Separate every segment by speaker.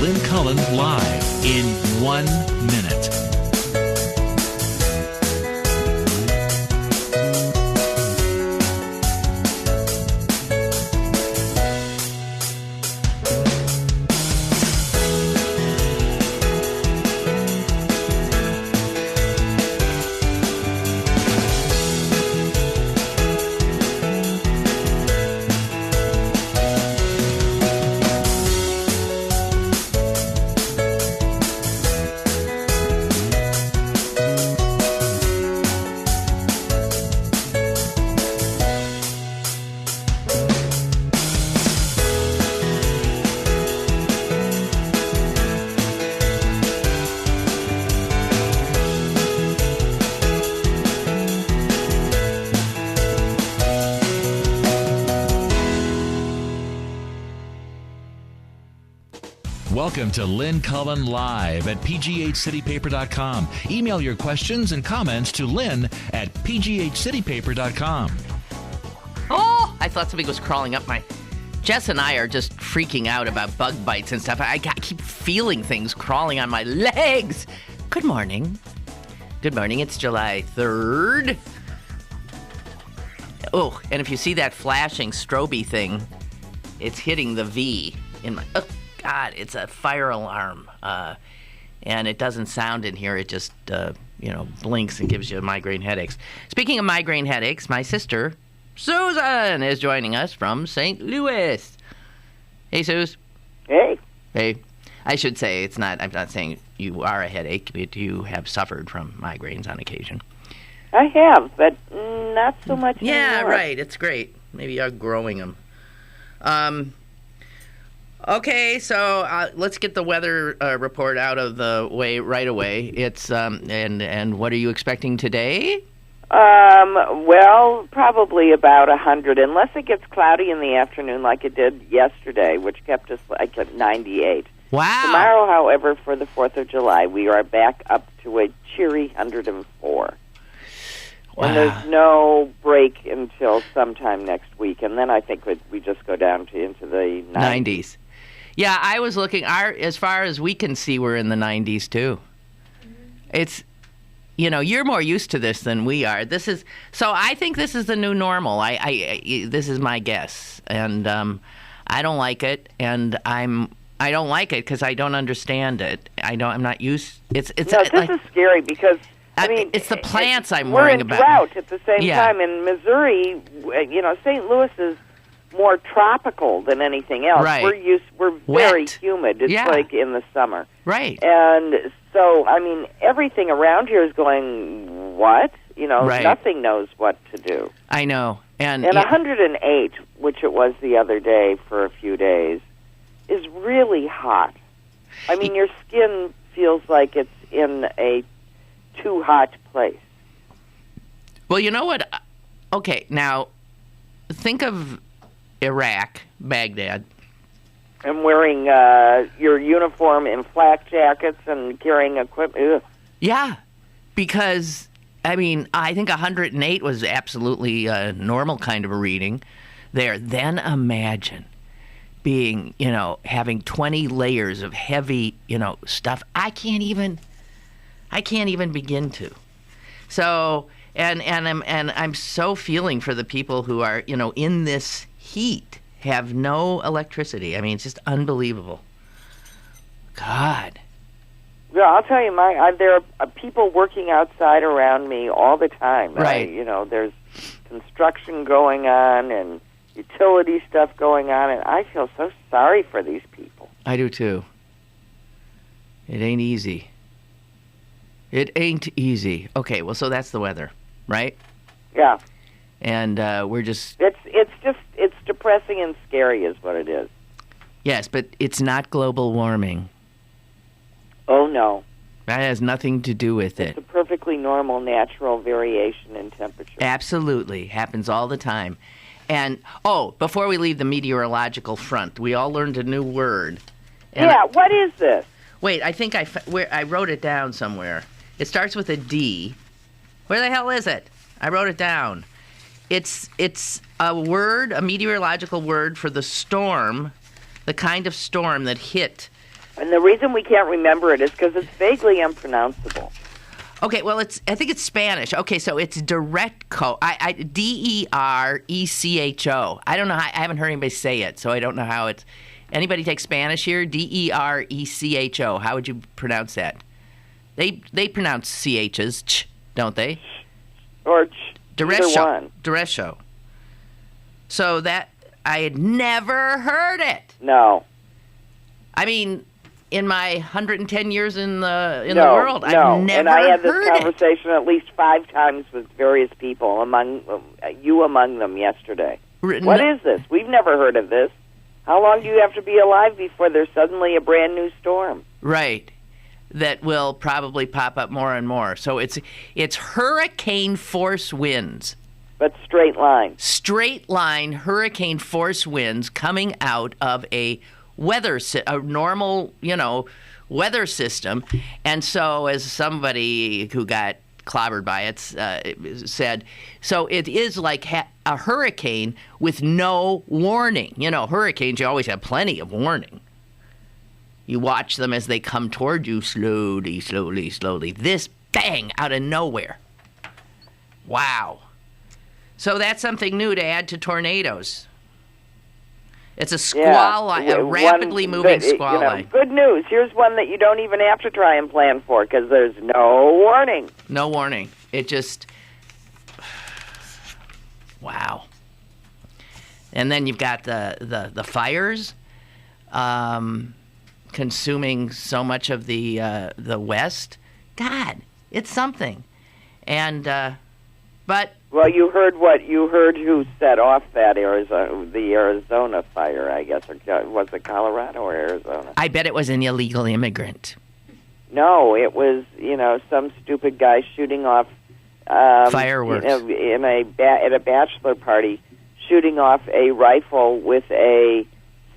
Speaker 1: Lynn Cullen live in 1 minute. Welcome to Lynn Cullen Live at pghcitypaper.com. Email your questions and comments to Lynn at pghcitypaper.com.
Speaker 2: Oh, I thought something was crawling up my... Jess and I are just freaking out about bug bites and stuff. I keep feeling things crawling on my legs. Good morning. Good morning. It's July 3rd. Oh, and if you see that flashing strobe thing, it's hitting the V in my... Oh, God, it's a fire alarm. And it doesn't sound in here. It just, blinks and gives you migraine headaches. Speaking of migraine headaches, my sister, Susan, is joining us from St. Louis. Hey, Suze.
Speaker 3: Hey.
Speaker 2: Hey. I should say, I'm not saying you are a headache, but you have suffered from migraines on occasion.
Speaker 3: I have, but not so much anymore.
Speaker 2: Yeah, right. It's great. Maybe you're growing them. Okay, so let's get the weather report out of the way right away. It's and what are you expecting today?
Speaker 3: Well, probably about 100, unless it gets cloudy in the afternoon like it did yesterday, which kept us like at 98.
Speaker 2: Wow.
Speaker 3: Tomorrow, however, for the 4th of July, we are back up to a cheery 104. Wow. And there's no break until sometime next week, and then I think we just go down into the 90s.
Speaker 2: Yeah, I was looking, as far as we can see, we're in the 90s, too. It's, you're more used to this than we are. So I think this is the new normal. This is my guess. And I don't like it, and I don't like it because I don't understand it. I'm not used, it's
Speaker 3: this is scary because,
Speaker 2: it's the plants I'm worrying about.
Speaker 3: We're in drought at the same time. In Missouri, St. Louis is more tropical than anything else.
Speaker 2: Right.
Speaker 3: We're very humid. It's like in the summer.
Speaker 2: Right.
Speaker 3: And so, everything around here is going, what?
Speaker 2: Right.
Speaker 3: Nothing knows what to do.
Speaker 2: I know. And
Speaker 3: 108, which it was the other day for a few days, is really hot. Your skin feels like it's in a too hot place.
Speaker 2: Well, you know what? Okay, now, think of Iraq, Baghdad.
Speaker 3: And wearing your uniform in flak jackets and carrying equipment. Ugh.
Speaker 2: Yeah, because, I think 108 was absolutely a normal kind of a reading there. Then imagine being, having 20 layers of heavy, stuff. I can't even begin to. So, and I'm so feeling for the people who are, in this heat, have no electricity. It's just unbelievable. God.
Speaker 3: Yeah, I'll tell you, there are people working outside around me all the time.
Speaker 2: Right.
Speaker 3: There's construction going on and utility stuff going on, and I feel so sorry for these people.
Speaker 2: I do too. It ain't easy. It ain't easy. Okay, well, so that's the weather, right?
Speaker 3: Yeah.
Speaker 2: And we're just...
Speaker 3: It's depressing and scary is what it is.
Speaker 2: Yes, but it's not global warming.
Speaker 3: Oh, no.
Speaker 2: That has nothing to do with it.
Speaker 3: It's a perfectly normal, natural variation in temperature.
Speaker 2: Absolutely. Happens all the time. And, before we leave the meteorological front, we all learned a new word.
Speaker 3: What is this?
Speaker 2: Wait, I think I wrote it down somewhere. It starts with a D. Where the hell is it? I wrote it down. It's a word, a meteorological word for the storm, the kind of storm that hit
Speaker 3: And the reason we can't remember it is because it's vaguely unpronounceable.
Speaker 2: Okay, well, I think it's Spanish. Okay, so it's Derecho. Derecho. I don't know. I haven't heard anybody say it, so I don't know how it's. Anybody take Spanish here? Derecho. How would you pronounce that? They pronounce CHs, ch, don't they?
Speaker 3: Or ch.
Speaker 2: Derecho. Derecho. So that I had never heard it.
Speaker 3: No.
Speaker 2: I mean, in my 110 years in the world,
Speaker 3: no.
Speaker 2: I've never
Speaker 3: and I had this
Speaker 2: heard
Speaker 3: conversation at least 5 times with various people, among them yesterday. What is this? We've never heard of this. How long do you have to be alive before there's suddenly a brand new storm?
Speaker 2: Right. That will probably pop up more and more. So it's hurricane force winds.
Speaker 3: But straight line.
Speaker 2: Straight line hurricane force winds coming out of a normal, weather system. And so as somebody who got clobbered by it said, so it is like a hurricane with no warning. Hurricanes, you always have plenty of warning. You watch them as they come toward you slowly, slowly, slowly. This bang out of nowhere. Wow. So that's something new to add to tornadoes. It's a squall line, a rapidly moving squall line.
Speaker 3: Good news. Here's one that you don't even have to try and plan for because there's no warning.
Speaker 2: No warning. It just... Wow. And then you've got the fires consuming so much of the West. God, it's something. And but
Speaker 3: well, you heard who set off that Arizona fire, I guess, or was it Colorado or Arizona?
Speaker 2: I bet it was an illegal immigrant.
Speaker 3: No, it was some stupid guy shooting off
Speaker 2: fireworks
Speaker 3: at a bachelor party, shooting off a rifle with a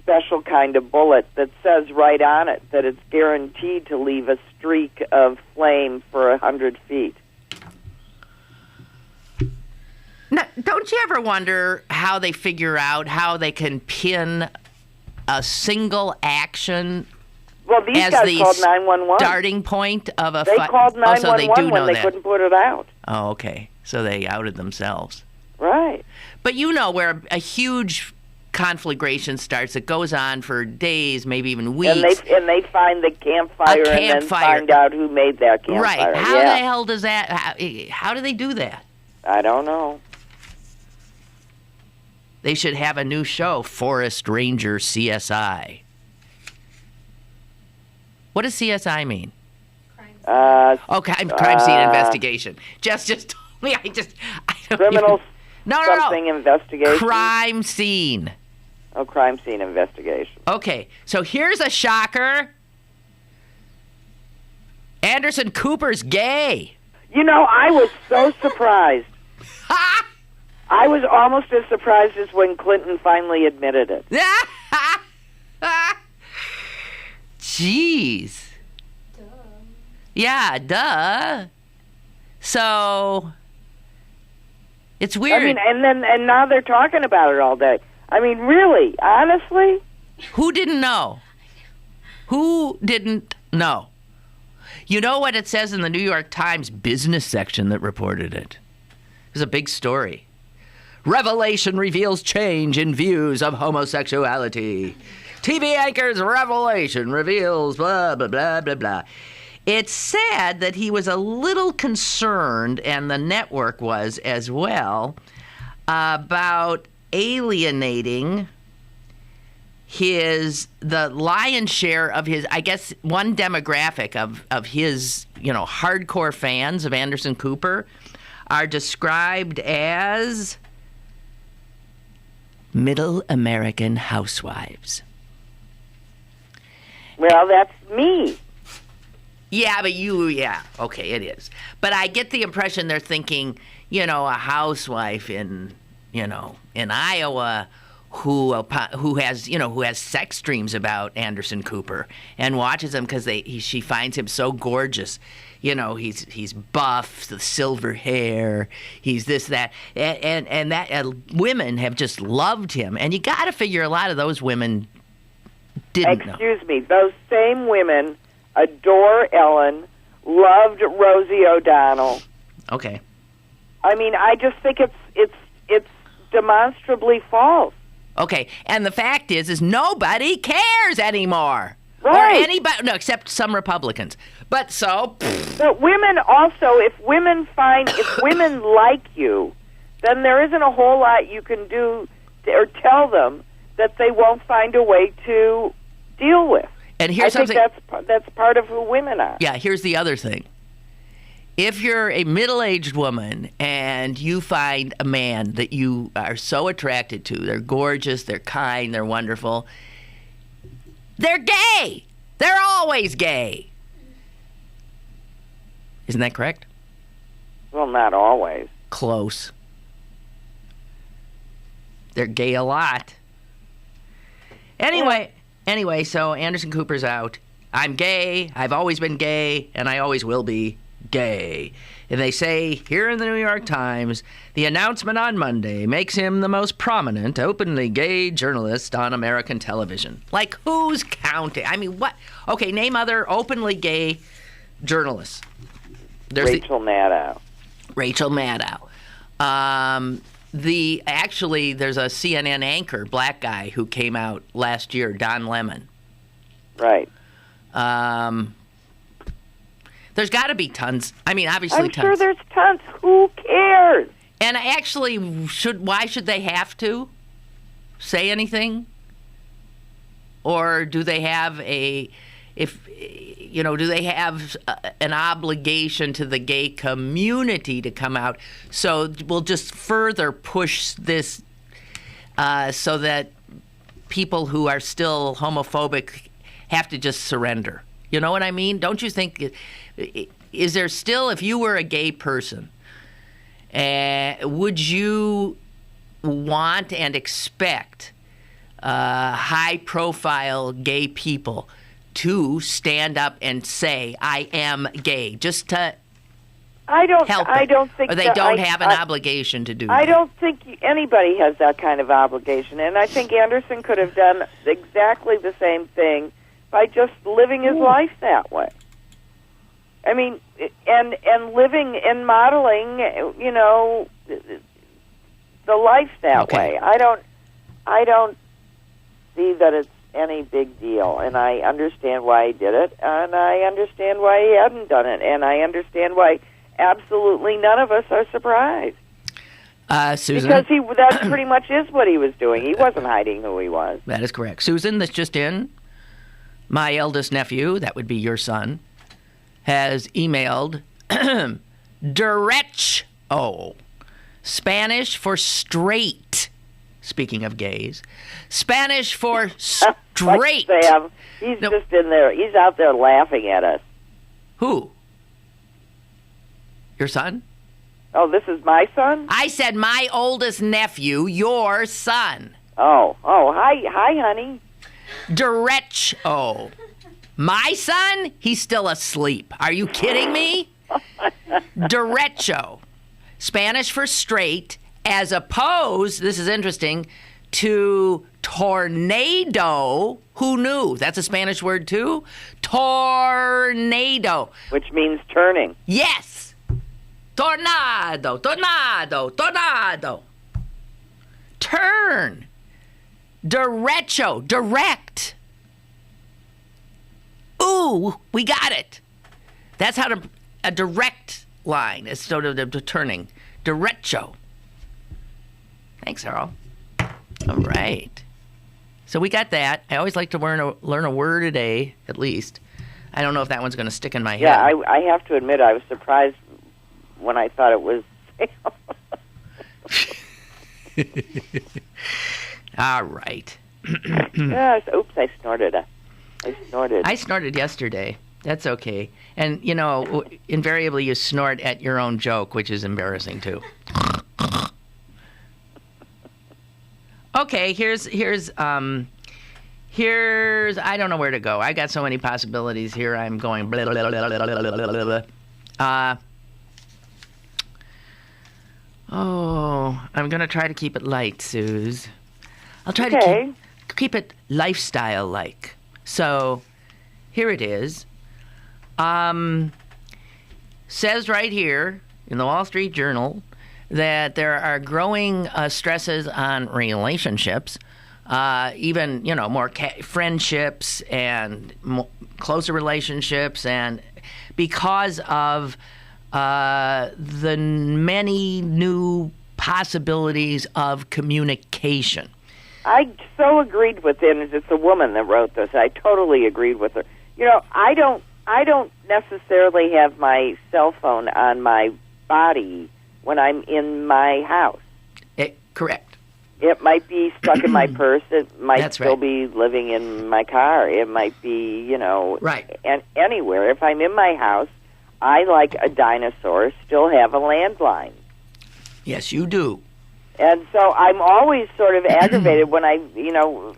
Speaker 3: special kind of bullet that says right on it that it's guaranteed to leave a streak of flame for 100 feet.
Speaker 2: Now, don't you ever wonder how they figure out how they can pin a single action
Speaker 3: well, these
Speaker 2: as
Speaker 3: guys
Speaker 2: the
Speaker 3: called 911.
Speaker 2: Starting point of a
Speaker 3: They called 911
Speaker 2: so they do know
Speaker 3: when they
Speaker 2: that.
Speaker 3: couldn't put it out.
Speaker 2: Oh, okay. So they outed themselves.
Speaker 3: Right.
Speaker 2: But where a huge conflagration starts, it goes on for days, maybe even weeks.
Speaker 3: And they find the campfire and then find out who made that campfire.
Speaker 2: Right. How the hell does that... How do they do that?
Speaker 3: I don't know.
Speaker 2: They should have a new show, Forest Ranger CSI. What does CSI mean? Crime scene investigation. Just told me. I don't
Speaker 3: criminal
Speaker 2: even,
Speaker 3: investigation.
Speaker 2: Crime scene.
Speaker 3: Oh, crime scene investigation.
Speaker 2: Okay, so here's a shocker. Anderson Cooper's gay.
Speaker 3: I was so surprised. I was almost as surprised as when Clinton finally admitted it.
Speaker 2: Jeez. Duh. Yeah, duh. So it's weird.
Speaker 3: I mean, and now they're talking about it all day. I mean, really, honestly?
Speaker 2: Who didn't know? Who didn't know? You know what it says in the New York Times business section that reported it? It was a big story. Revelation reveals change in views of homosexuality. TV anchor's revelation reveals blah, blah, blah, blah, blah. It's sad that he was a little concerned, and the network was as well, about alienating the lion's share of his, I guess, one demographic of his, hardcore fans of Anderson Cooper are described as middle American housewives.
Speaker 3: Well, that's me.
Speaker 2: Yeah, but okay, it is. But I get the impression they're thinking, a housewife in Iowa who has sex dreams about Anderson Cooper and watches him because she finds him so gorgeous. He's buff, the silver hair, he's this, that, and that women have just loved him. And you got to figure a lot of those women didn't know.
Speaker 3: Excuse me. Those same women adore Ellen, loved Rosie O'Donnell.
Speaker 2: Okay.
Speaker 3: I mean, I just think it's demonstrably false.
Speaker 2: Okay, and the fact is nobody cares anymore.
Speaker 3: Right.
Speaker 2: Or anybody, no, except some Republicans. But so...
Speaker 3: But women also, if women like you, then there isn't a whole lot you can do or tell them that they won't find a way to deal with.
Speaker 2: And here's
Speaker 3: I think
Speaker 2: something...
Speaker 3: that's part of who women are.
Speaker 2: Yeah, here's the other thing. If you're a middle-aged woman and you find a man that you are so attracted to, they're gorgeous, they're kind, they're wonderful, they're gay. They're always gay. Isn't that correct?
Speaker 3: Well, not always.
Speaker 2: Close. They're gay a lot. Anyway, so Anderson Cooper's out. I'm gay, I've always been gay, and I always will be gay. And they say here in the New York Times, the announcement on Monday makes him the most prominent, openly gay journalist on American television. Like, who's counting? I mean, what? Okay, name other openly gay journalists. There's
Speaker 3: Rachel Maddow.
Speaker 2: Rachel Maddow. There's a CNN anchor, black guy, who came out last year, Don Lemon.
Speaker 3: Right.
Speaker 2: There's got to be tons. I mean, obviously
Speaker 3: I'm
Speaker 2: tons.
Speaker 3: sure there's tons. Who cares?
Speaker 2: And actually, why should they have to say anything? Or do they have do they have an obligation to the gay community to come out? So we'll just further push this so that people who are still homophobic have to just surrender. You know what I mean? Don't you think, is there still, if you were a gay person, would you want and expect high-profile gay people to stand up and say, I am gay, just to help it?
Speaker 3: I don't think
Speaker 2: or they don't have an obligation to do that.
Speaker 3: I don't think anybody has that kind of obligation. And I think Anderson could have done exactly the same thing by just living his life that way. I mean, and living and modeling, the life that way. I don't see that it's any big deal, and I understand why he did it, and I understand why he hadn't done it, and I understand why absolutely none of us are surprised.
Speaker 2: Susan?
Speaker 3: Because that pretty much is what he was doing. He wasn't hiding who he was.
Speaker 2: That is correct. Susan, that's just in. My eldest nephew, that would be your son, has emailed derecho, Spanish for straight. Speaking of gays, Spanish for straight.
Speaker 3: Like Sam, he's just in there. He's out there laughing at us.
Speaker 2: Who? Your son?
Speaker 3: Oh, this is my son?
Speaker 2: I said my oldest nephew, your son.
Speaker 3: Oh, hi, honey.
Speaker 2: Derecho. My son? He's still asleep. Are you kidding me? Derecho. Spanish for straight, as opposed, this is interesting, to tornado. Who knew? That's a Spanish word too? Tornado.
Speaker 3: Which means turning.
Speaker 2: Yes. Tornado, tornado, tornado. Turn. Derecho, direct. Ooh, we got it. That's how a direct line is sort of the turning. Derecho. Thanks, Earl. All right. So we got that. I always like to learn a word a day, at least. I don't know if that one's going to stick in my head.
Speaker 3: Yeah, I have to admit, I was surprised when I thought it was
Speaker 2: All right.
Speaker 3: Yes. Oops, I snorted.
Speaker 2: I snorted yesterday. That's okay. And, invariably you snort at your own joke, which is embarrassing, too. Okay, here's I don't know where to go. I got so many possibilities here. I'm going blah, blah, blah, blah, blah, blah, blah, blah. I'm going to try to keep it light, Suze. I'll try to keep it lifestyle-like. So here it is. Says right here in the Wall Street Journal that there are growing stresses on relationships, even, more friendships and closer relationships, and because of the many new possibilities of communication.
Speaker 3: I so agreed with it. It's a woman that wrote this. I totally agreed with her. I don't necessarily have my cell phone on my body when I'm in my house.
Speaker 2: Correct.
Speaker 3: It might be stuck in my purse. It might
Speaker 2: That's
Speaker 3: still
Speaker 2: right.
Speaker 3: be living in my car. It might be,
Speaker 2: Right.
Speaker 3: and anywhere. If I'm in my house, I, like a dinosaur, still have a landline.
Speaker 2: Yes, you do.
Speaker 3: And so I'm always sort of aggravated when I,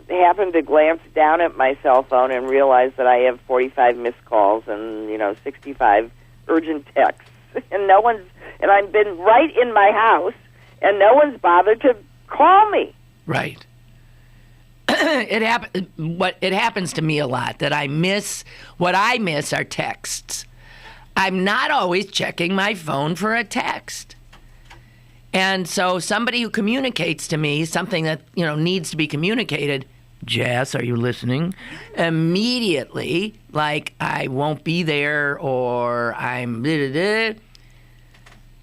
Speaker 3: happen to glance down at my cell phone and realize that I have 45 missed calls and, 65 urgent texts. And I've been right in my house, and no one's bothered to call me.
Speaker 2: Right. It happens to me a lot that what I miss are texts. I'm not always checking my phone for a text. And so somebody who communicates to me something that, needs to be communicated, Jess, are you listening? Immediately, like I won't be there or I'm it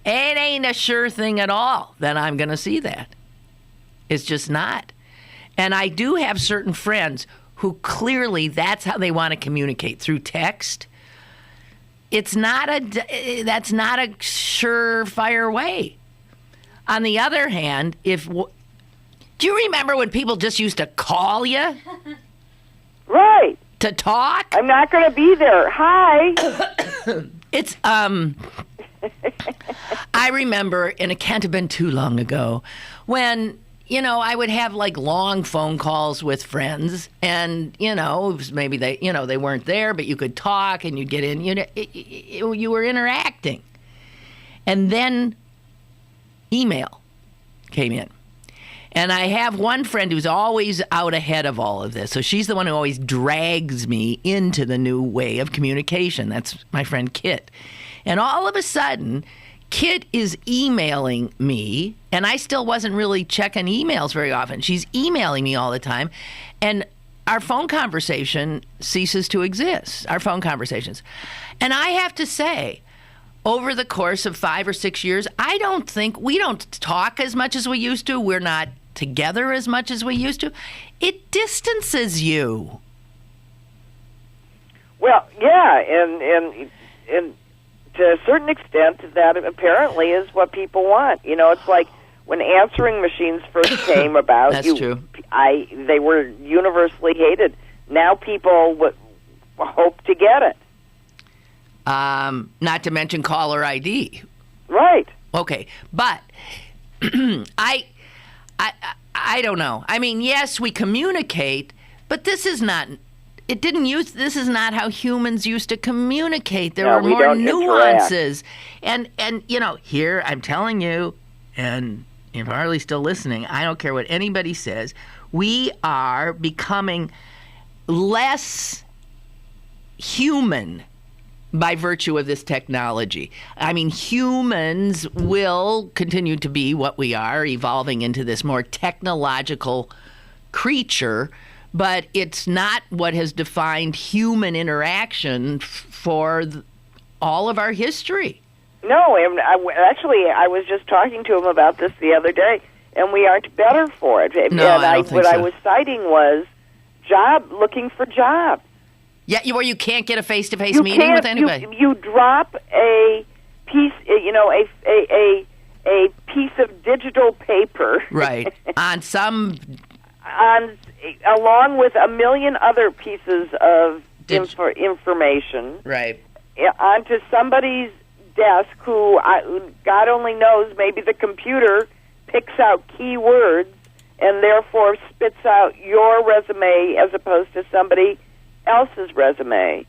Speaker 2: ain't a sure thing at all that I'm going to see that. It's just not. And I do have certain friends who clearly that's how they want to communicate, through text. That's not a surefire way. On the other hand, do you remember when people just used to call you?
Speaker 3: Right.
Speaker 2: To talk?
Speaker 3: I'm not going to be there. Hi.
Speaker 2: It's, I remember, and it can't have been too long ago, when, I would have like long phone calls with friends, and, maybe they weren't there, but you could talk and you'd get in, you were interacting. And then email came in. And I have one friend who's always out ahead of all of this. So she's the one who always drags me into the new way of communication. That's my friend Kit. And all of a sudden, Kit is emailing me, and I still wasn't really checking emails very often. She's emailing me all the time, and our phone conversation ceases to exist, our phone conversations. And I have to say, over the course of 5 or 6 years, we don't talk as much as we used to. We're not together as much as we used to. It distances you.
Speaker 3: Well, yeah, and to a certain extent, that apparently is what people want. It's like when answering machines first came about.
Speaker 2: That's true.
Speaker 3: They were universally hated. Now people hope to get it.
Speaker 2: Not to mention caller ID.
Speaker 3: Right.
Speaker 2: Okay, but I don't know. I mean, yes, we communicate, but this is not how humans used to communicate. There were more nuances. And here I'm telling you, and if Harley's still listening, I don't care what anybody says, we are becoming less human by virtue of this technology. I mean, humans will continue to be what we are, evolving into this more technological creature, but it's not what has defined human interaction for all of our history.
Speaker 3: No, and I was just talking to him about this the other day, and we aren't better for it.
Speaker 2: No, I don't think so.
Speaker 3: What I was citing was looking for jobs.
Speaker 2: Yeah, where you can't get a face-to-face meeting with anybody.
Speaker 3: You drop a piece, a piece of digital paper,
Speaker 2: right,
Speaker 3: along with a million other pieces of information,
Speaker 2: right,
Speaker 3: onto somebody's desk who, God only knows, maybe the computer picks out keywords and therefore spits out your resume as opposed to somebody else's resume,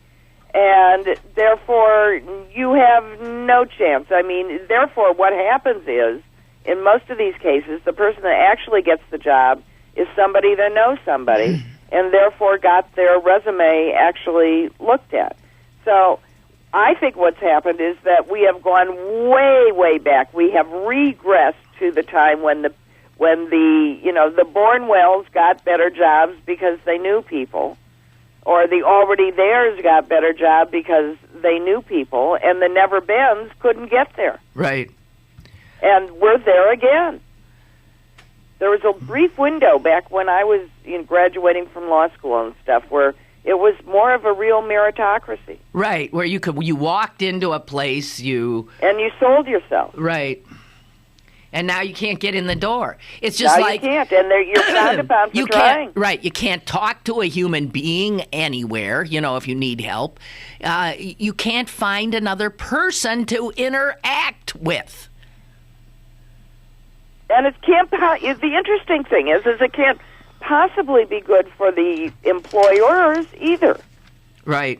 Speaker 3: and therefore you have no chance. I mean, therefore what happens is, in most of these cases, the person that actually gets the job is somebody that knows somebody, and therefore got their resume actually looked at. So I think what's happened is that we have gone way, way back. We have regressed to the time when the born-wells got better jobs because they knew people, or the already-theirs got better job because they knew people, and the never-beens couldn't get there.
Speaker 2: Right.
Speaker 3: And we're there again. There was a brief window back when I was graduating from law school and stuff where it was more of a real meritocracy.
Speaker 2: Right, where you walked into a place, and
Speaker 3: you sold yourself.
Speaker 2: Right. And now you can't get in the door. It's just
Speaker 3: now
Speaker 2: like
Speaker 3: you can't, and you're frowned upon for trying.
Speaker 2: Right, you can't talk to a human being anywhere. If you need help, you can't find another person to interact with.
Speaker 3: And it can't. The interesting thing is it can't possibly be good for the employers either. Right.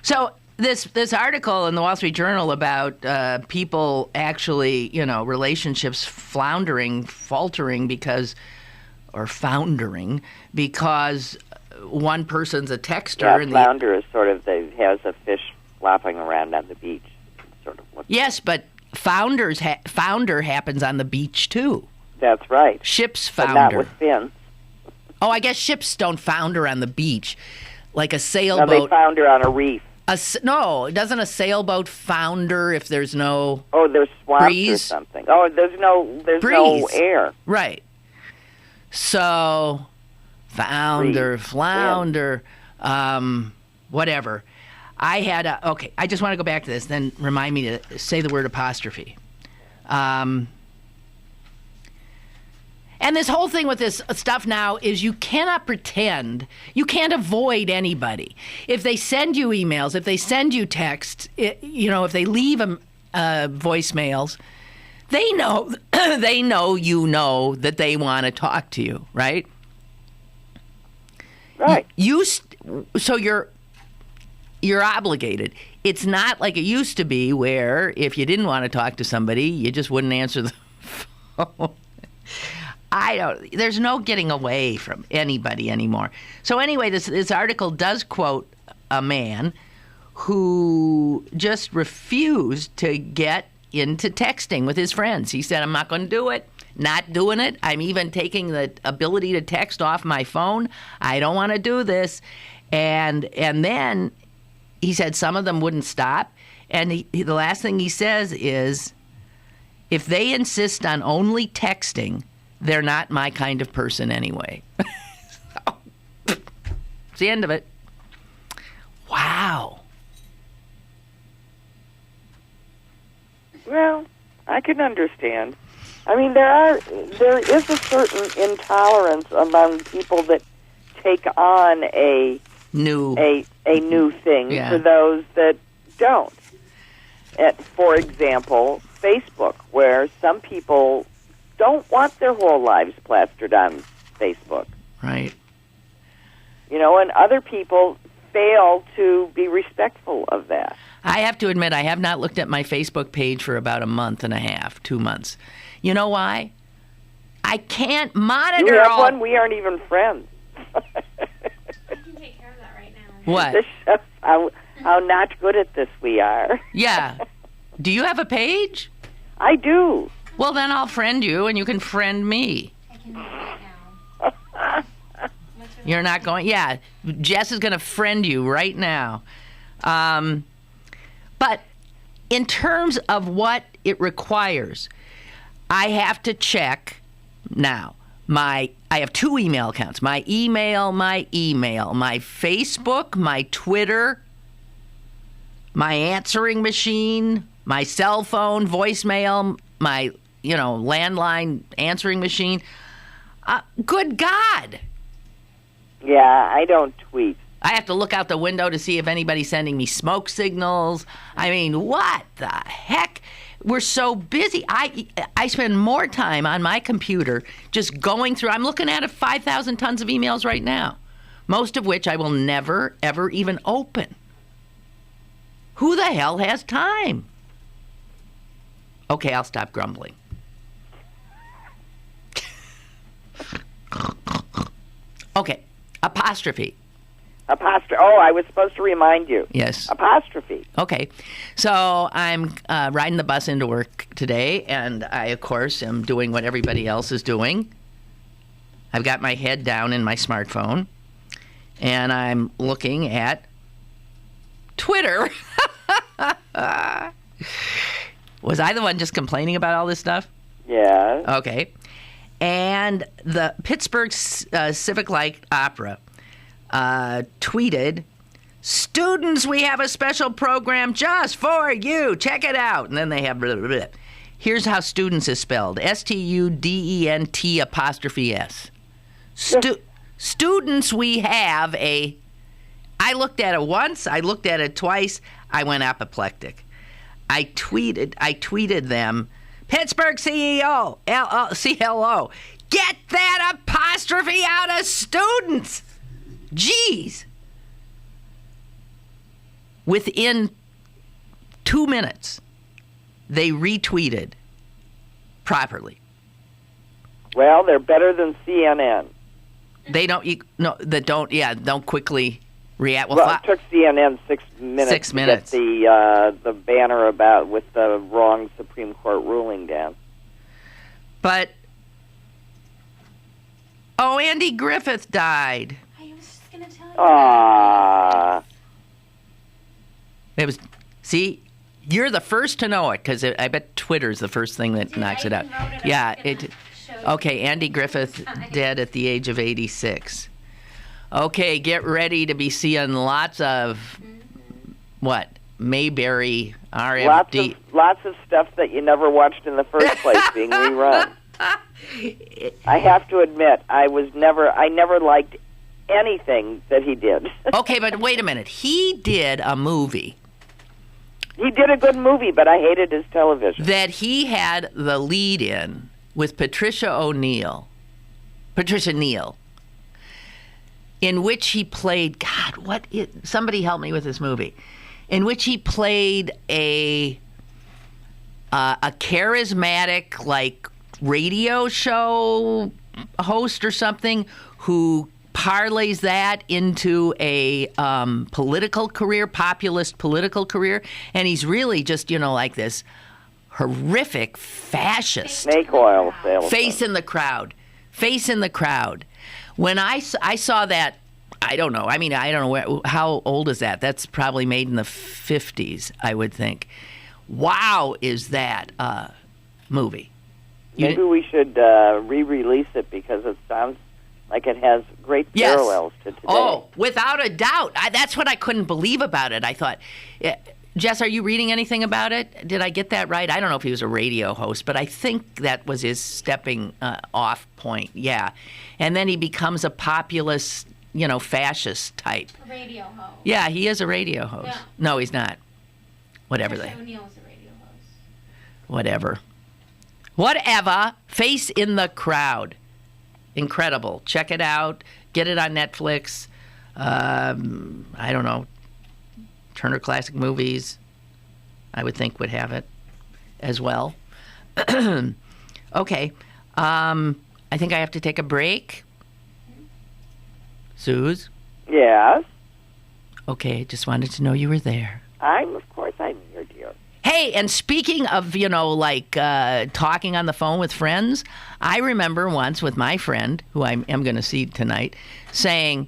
Speaker 2: So this article in the Wall Street Journal about people actually, relationships faltering because one person's a texter.
Speaker 3: Yeah,
Speaker 2: and
Speaker 3: flounder is sort of has a fish flopping around on the beach. Sort of.
Speaker 2: Yes, but founder happens on the beach too.
Speaker 3: That's right.
Speaker 2: Ships founder.
Speaker 3: But not with fins.
Speaker 2: Oh, I guess ships don't founder on the beach like a sailboat.
Speaker 3: No, they founder on a reef.
Speaker 2: No, doesn't a sailboat founder if there's no
Speaker 3: there's swamps
Speaker 2: breeze?
Speaker 3: Or something. Oh, there's no air.
Speaker 2: Right. So, flounder, whatever. I just want to go back to this, then remind me to say the word apostrophe. And this whole thing with this stuff now is you cannot pretend, you can't avoid anybody. If they send you emails, if they send you texts, if they leave voicemails, they know that they want to talk to you, right?
Speaker 3: Right.
Speaker 2: So you're obligated. It's not like it used to be where if you didn't want to talk to somebody, you just wouldn't answer the phone. There's no getting away from anybody anymore. So anyway, this article does quote a man who just refused to get into texting with his friends. He said, I'm not going to do it. Not doing it. I'm even taking the ability to text off my phone. I don't want to do this. And then he said some of them wouldn't stop. And the last thing he says is, if they insist on only texting, they're not my kind of person anyway. It's the end of it. Wow.
Speaker 3: Well, I can understand. I mean, there is a certain intolerance among people that take on a new thing for those that don't. For example, Facebook, where some people don't want their whole lives plastered on Facebook.
Speaker 2: Right.
Speaker 3: And other people fail to be respectful of that.
Speaker 2: I have to admit, I have not looked at my Facebook page for about a month and a half, 2 months. You know why? I can't monitor
Speaker 3: You have one? We aren't even friends.
Speaker 4: You can take care of that right now.
Speaker 2: What?
Speaker 3: This shows how not good at this we are.
Speaker 2: Yeah. Do you have a page?
Speaker 3: I do.
Speaker 2: Well, then I'll friend you, and you can friend me.
Speaker 4: I can do it now.
Speaker 2: You're not going... Yeah, Jess is going to friend you right now. But in terms of what it requires, I have to check now. I have 2 email accounts. My email, my Facebook, my Twitter, my answering machine, my cell phone, voicemail, my, landline answering machine. Good God.
Speaker 3: Yeah, I don't tweet.
Speaker 2: I have to look out the window to see if anybody's sending me smoke signals. I mean, what the heck? We're so busy. I spend more time on my computer just going through. I'm looking at 5,000 tons of emails right now, most of which I will never, ever even open. Who the hell has time? Okay, I'll stop grumbling. Okay, apostrophe.
Speaker 3: Apostrophe. Oh, I was supposed to remind you.
Speaker 2: Yes.
Speaker 3: Apostrophe.
Speaker 2: Okay, so I'm riding the bus into work today, and I, of course, am doing what everybody else is doing. I've got my head down in my smartphone, and I'm looking at Twitter. Was I the one just complaining about all this stuff?
Speaker 3: Yeah.
Speaker 2: Okay. And the Pittsburgh Civic Light Opera tweeted, "Students, we have a special program just for you. Check it out." And then they have blah, blah, blah. Here's how students is spelled. STUDENT''S. Students, we have a... I looked at it once. I looked at it twice. I went apoplectic. I tweeted them, Pittsburgh CEO, CLO, get that apostrophe out of students. Jeez. Within 2 minutes, they retweeted properly.
Speaker 3: Well, they're better than CNN.
Speaker 2: They don't quickly react.
Speaker 3: Well, it took CNN 6 minutes.
Speaker 2: 6 minutes.
Speaker 3: To get the banner about with the wrong Supreme Court ruling down.
Speaker 2: But Andy Griffith died.
Speaker 4: I was just going to tell you.
Speaker 3: Ah.
Speaker 2: It was. See, you're the first to know it because I bet Twitter's the first thing that knocks it out. Yeah. Okay, Andy Griffith dead at the age of 86. Okay, get ready to be seeing lots of what? Mayberry, RFD.
Speaker 3: Lots of stuff that you never watched in the first place being rerun. I have to admit, I never liked anything that he did.
Speaker 2: Okay, but wait a minute. He did a movie.
Speaker 3: He did a good movie, but I hated his television.
Speaker 2: That he had the lead in with Patricia Neal, in which he played, somebody help me with this movie, in which he played a charismatic, like, radio show host or something who parlays that into a political career, populist political career, and he's really just, like this horrific fascist.
Speaker 3: Snake oil salesman.
Speaker 2: Face in the crowd. When I saw that, I don't know. I mean, I don't know how old is that? That's probably made in the 50s, I would think. Wow, is that movie?
Speaker 3: Maybe we should re-release it because it sounds like it has great parallels to today.
Speaker 2: Oh, without a doubt. That's what I couldn't believe about it. I thought, Jess, are you reading anything about it? Did I get that right? I don't know if he was a radio host, but I think that was his stepping off point. Yeah. And then he becomes a populist, fascist type.
Speaker 4: A radio host.
Speaker 2: Yeah, he is a radio host. No, he's not. Whatever.
Speaker 4: O'Neill's a radio host.
Speaker 2: Whatever. Face in the crowd. Incredible. Check it out. Get it on Netflix. I don't know. Turner Classic Movies, I would think, would have it as well. Okay. I think I have to take a break. Suze?
Speaker 3: Yes?
Speaker 2: Okay, just wanted to know you were there.
Speaker 3: Of course I'm here, dear.
Speaker 2: Hey, and speaking of, talking on the phone with friends, I remember once with my friend, who I am going to see tonight, saying,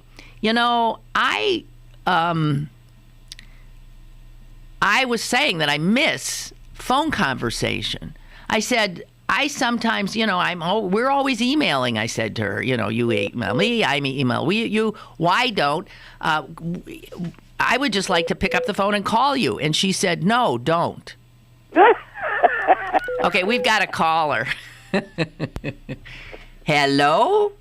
Speaker 2: I was saying that I miss phone conversation. I said, I sometimes, we're always emailing, I said to her. You email me, I email you. Why don't? I would just like to pick up the phone and call you. And she said, no, don't. Okay, we've got a caller. Hello?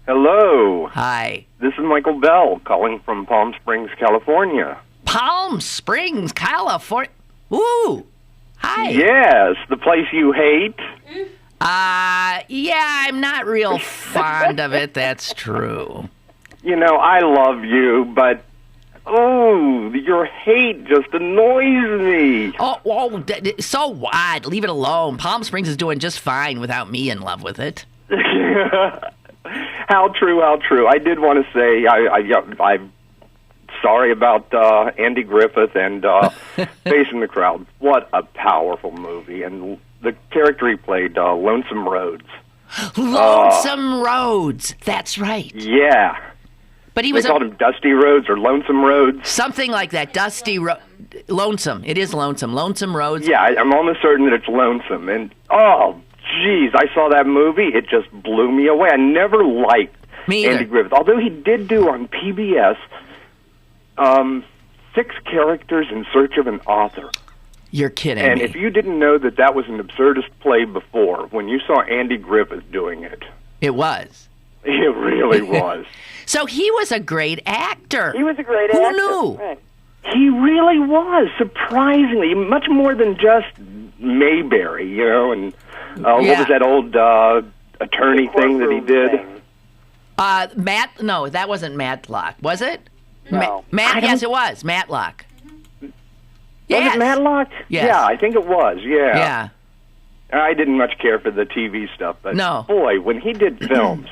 Speaker 5: Hello.
Speaker 2: Hi.
Speaker 5: This is Michael Bell calling from Palm Springs, California.
Speaker 2: Palm Springs, California. Ooh. Hi.
Speaker 5: Yes, the place you hate.
Speaker 2: Yeah, I'm not real fond of it. That's true.
Speaker 5: I love you, but your hate just annoys me.
Speaker 2: So what? Leave it alone. Palm Springs is doing just fine without me in love with it.
Speaker 5: How true, how true. I did want to say I'm sorry about Andy Griffith and Facing the Crowd. What a powerful movie. And the character he played, Lonesome Rhodes.
Speaker 2: Lonesome Rhodes. That's right.
Speaker 5: Yeah.
Speaker 2: But he
Speaker 5: They called him Dusty Rhodes or Lonesome Rhodes.
Speaker 2: something like that. Lonesome. It is Lonesome. Lonesome Rhodes.
Speaker 5: Yeah, I'm almost certain that it's Lonesome. And, oh, geez, I saw that movie. It just blew me away. I never liked
Speaker 2: Me either.
Speaker 5: Andy Griffith. Although he did do on PBS 6 Characters in Search of an Author.
Speaker 2: You're kidding
Speaker 5: And
Speaker 2: me.
Speaker 5: if you didn't know that that was an absurdist play before, when you saw Andy Griffith doing it,
Speaker 2: It was.
Speaker 5: it really was.
Speaker 2: So he was a great actor.
Speaker 3: He was a great
Speaker 2: Who
Speaker 3: actor.
Speaker 2: knew?
Speaker 3: Right.
Speaker 5: He really was, surprisingly, much more than just Mayberry, you know, and what
Speaker 2: Yeah.
Speaker 5: was that old attorney thing that he did?
Speaker 3: Thing.
Speaker 2: No, that wasn't Matlock, was it?
Speaker 3: No.
Speaker 2: Yes, it was Matlock.
Speaker 5: Was it Matlock?
Speaker 2: Yes.
Speaker 5: Yeah, I think it was,
Speaker 2: Yeah.
Speaker 5: I didn't much care for the TV stuff, but
Speaker 2: No.
Speaker 5: boy, when he did films.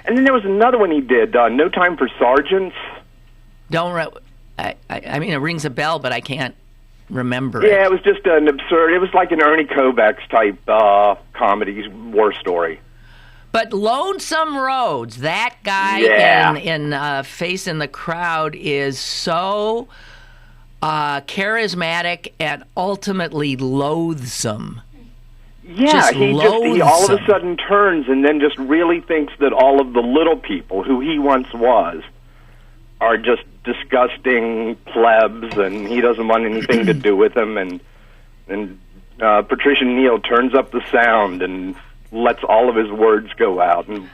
Speaker 5: And then there was another one he did, No Time for Sergeants.
Speaker 2: I mean, it rings a bell, but I can't remember
Speaker 5: Yeah,
Speaker 2: it.
Speaker 5: it was just an absurd, it was like an Ernie Kovacs type comedy war story.
Speaker 2: But Lonesome Rhodes, that guy
Speaker 5: Yeah.
Speaker 2: in Facing the Crowd is so charismatic and ultimately loathsome.
Speaker 5: Yeah,
Speaker 2: Just
Speaker 5: he all of a
Speaker 2: loathsome.
Speaker 5: sudden turns and then just really thinks that all of the little people who he once was are just disgusting plebs, and he doesn't want anything to do with them. And Patricia Neal turns up the sound and lets all of his words go out. And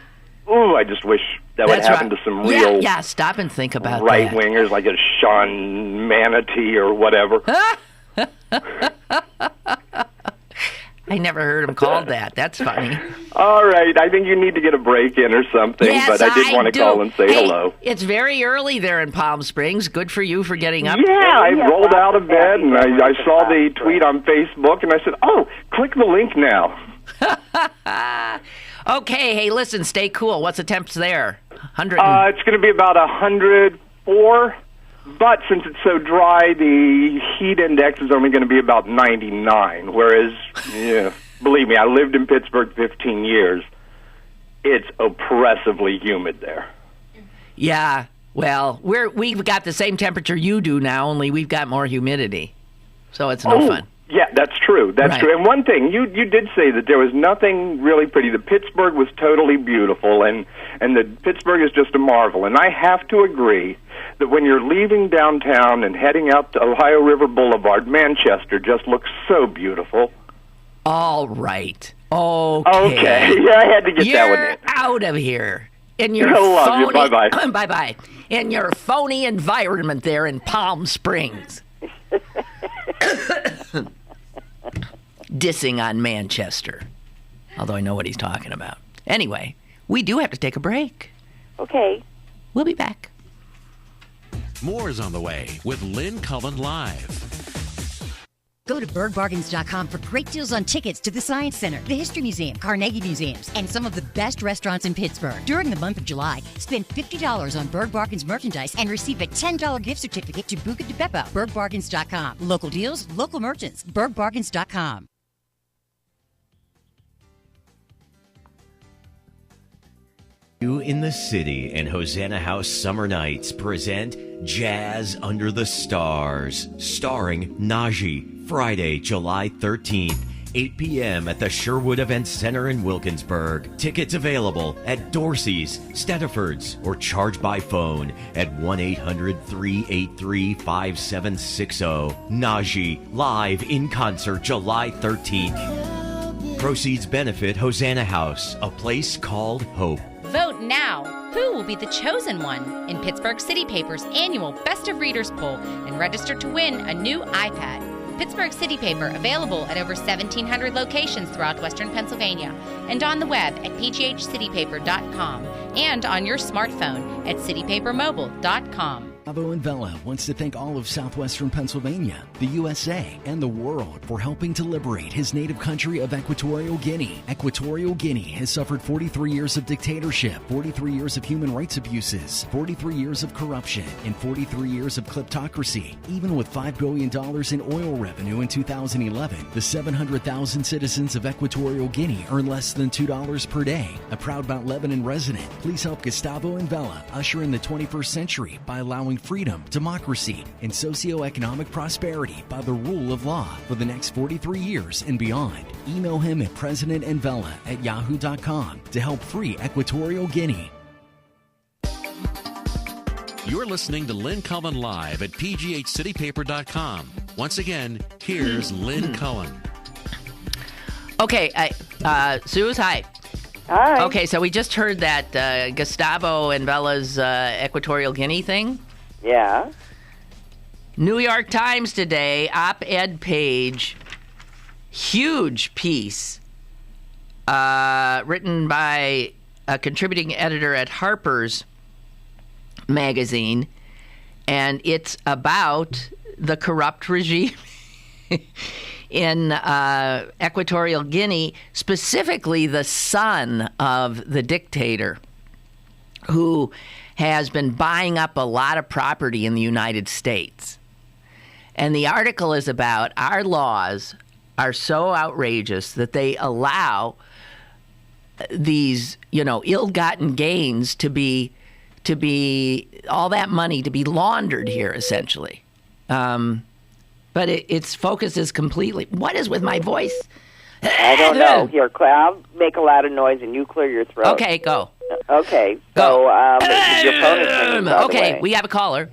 Speaker 5: I just wish that would happen to some real
Speaker 2: Yeah, stop and think about
Speaker 5: right
Speaker 2: that.
Speaker 5: wingers like a Sean Manatee or whatever.
Speaker 2: I never heard him called that. That's funny.
Speaker 5: All right, I think you need to get a break in or something,
Speaker 2: Yes,
Speaker 5: but I did want to
Speaker 2: do.
Speaker 5: call and say
Speaker 2: Hey,
Speaker 5: hello.
Speaker 2: It's very early there in Palm Springs. Good for you for getting up.
Speaker 5: Yeah, I
Speaker 3: Yeah,
Speaker 5: rolled out of bed and I
Speaker 3: lots of
Speaker 5: saw the
Speaker 3: stuff.
Speaker 5: tweet on Facebook and I said, click the link now.
Speaker 2: Okay, hey, listen, stay cool. What's the temps there? 100.
Speaker 5: It's going to be about 104, but since it's so dry, the heat index is only going to be about 99, whereas, believe me, I lived in Pittsburgh 15 years. It's oppressively humid there.
Speaker 2: Yeah, well, we've got the same temperature you do now, only we've got more humidity. So it's no fun.
Speaker 5: Yeah, that's true. That's
Speaker 2: Right.
Speaker 5: true. And one thing, you did say that there was nothing really pretty. The Pittsburgh was totally beautiful, and the Pittsburgh is just a marvel. And I have to agree that when you're leaving downtown and heading out to Ohio River Boulevard, Manchester just looks so beautiful.
Speaker 2: All right. Okay.
Speaker 5: Okay. Yeah, I had to get that one
Speaker 2: You're
Speaker 5: in.
Speaker 2: out of here. In your
Speaker 5: I love you.
Speaker 2: phony,
Speaker 5: Bye-bye.
Speaker 2: Bye-bye. In your phony environment there in Palm Springs. Dissing on Manchester. Although I know what he's talking about. Anyway, we do have to take a break.
Speaker 3: Okay.
Speaker 2: We'll be back.
Speaker 1: More is on the way with Lynn Cullen Live.
Speaker 6: Go to birdbargains.com for great deals on tickets to the Science Center, the History Museum, Carnegie Museums, and some of the best restaurants in Pittsburgh. During the month of July, spend $50 on Bird Bargains merchandise and receive a $10 gift certificate to Buca di Beppo. Birdbargains.com. Local deals, local merchants. Birdbargains.com.
Speaker 7: You in the City and Hosanna House Summer Nights present Jazz Under the Stars, starring Najee, Friday, July 13th, 8 p.m. at the Sherwood Events Center in Wilkinsburg. Tickets available at Dorsey's, Stediford's, or charge by phone at 1-800-383-5760. Najee, live in concert July 13th. Proceeds benefit Hosanna House, a place called Hope.
Speaker 8: Vote now. Who will be the chosen one in Pittsburgh City Paper's annual Best of Readers poll and register to win a new iPad? Pittsburgh City Paper available at over 1,700 locations throughout Western Pennsylvania and on the web at pghcitypaper.com and on your smartphone at citypapermobile.com.
Speaker 9: Gustavo and Vela wants to thank all of southwestern Pennsylvania, the USA, and the world for helping to liberate his native country of Equatorial Guinea. Equatorial Guinea has suffered 43 years of dictatorship, 43 years of human rights abuses, 43 years of corruption, and 43 years of kleptocracy. Even with $5 billion in oil revenue in 2011, the 700,000 citizens of Equatorial Guinea earn less than $2 per day. A proud Mount Lebanon resident, please help Gustavo and Vela usher in the 21st century by allowing freedom, democracy, and socioeconomic prosperity by the rule of law for the next 43 years and beyond. Email him at presidentandvela@yahoo.com to help free Equatorial Guinea.
Speaker 1: You're listening to Lynn Cullen Live at pghcitypaper.com. Once again, here's Lynn Cullen.
Speaker 2: Okay, Suze, hi.
Speaker 3: Hi.
Speaker 2: Okay, so we just heard that Gustavo and Bella's Equatorial Guinea thing.
Speaker 3: Yeah.
Speaker 2: New York Times today, op-ed page, huge piece, written by a contributing editor at Harper's Magazine, and it's about the corrupt regime in Equatorial Guinea, specifically the son of the dictator, who has been buying up a lot of property in the United States. And the article is about our laws are so outrageous that they allow these, ill-gotten gains to be all that money to be laundered here, essentially. But its focus is completely... What is with my voice?
Speaker 3: I don't know. Here, I'll make a lot of noise and you clear your throat.
Speaker 2: Okay, go.
Speaker 3: Okay,
Speaker 2: Go.
Speaker 3: your phone is ringing, by the
Speaker 2: Okay,
Speaker 3: way.
Speaker 2: we have a caller.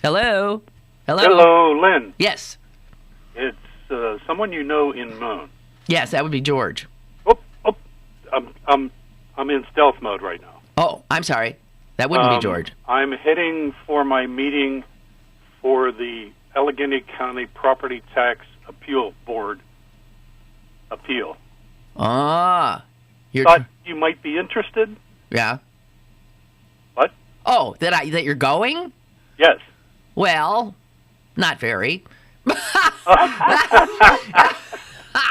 Speaker 2: Hello?
Speaker 10: Hello, Lynn.
Speaker 2: Yes.
Speaker 10: It's someone you know in Moon.
Speaker 2: Yes, that would be George.
Speaker 10: I'm in stealth mode right now.
Speaker 2: Oh, I'm sorry. That wouldn't be George.
Speaker 10: I'm heading for my meeting for the Allegheny County Property Tax Appeal Board appeal.
Speaker 2: Ah.
Speaker 10: Thought you might be interested?
Speaker 2: Yeah.
Speaker 10: What?
Speaker 2: Oh, that you're going?
Speaker 10: Yes.
Speaker 2: Well, not very.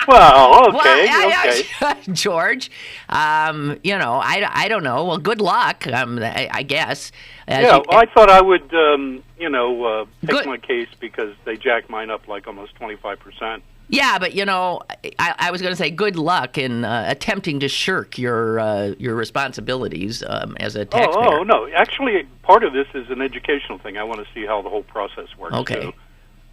Speaker 10: Well, okay, okay.
Speaker 2: George, I don't know. Well, good luck, I guess.
Speaker 10: I thought I would, take my case because they jacked mine up like almost 25%.
Speaker 2: Yeah, but, I was going to say good luck in attempting to shirk your responsibilities as a taxpayer.
Speaker 10: Oh, no. Actually, part of this is an educational thing. I want to see how the whole process works, too.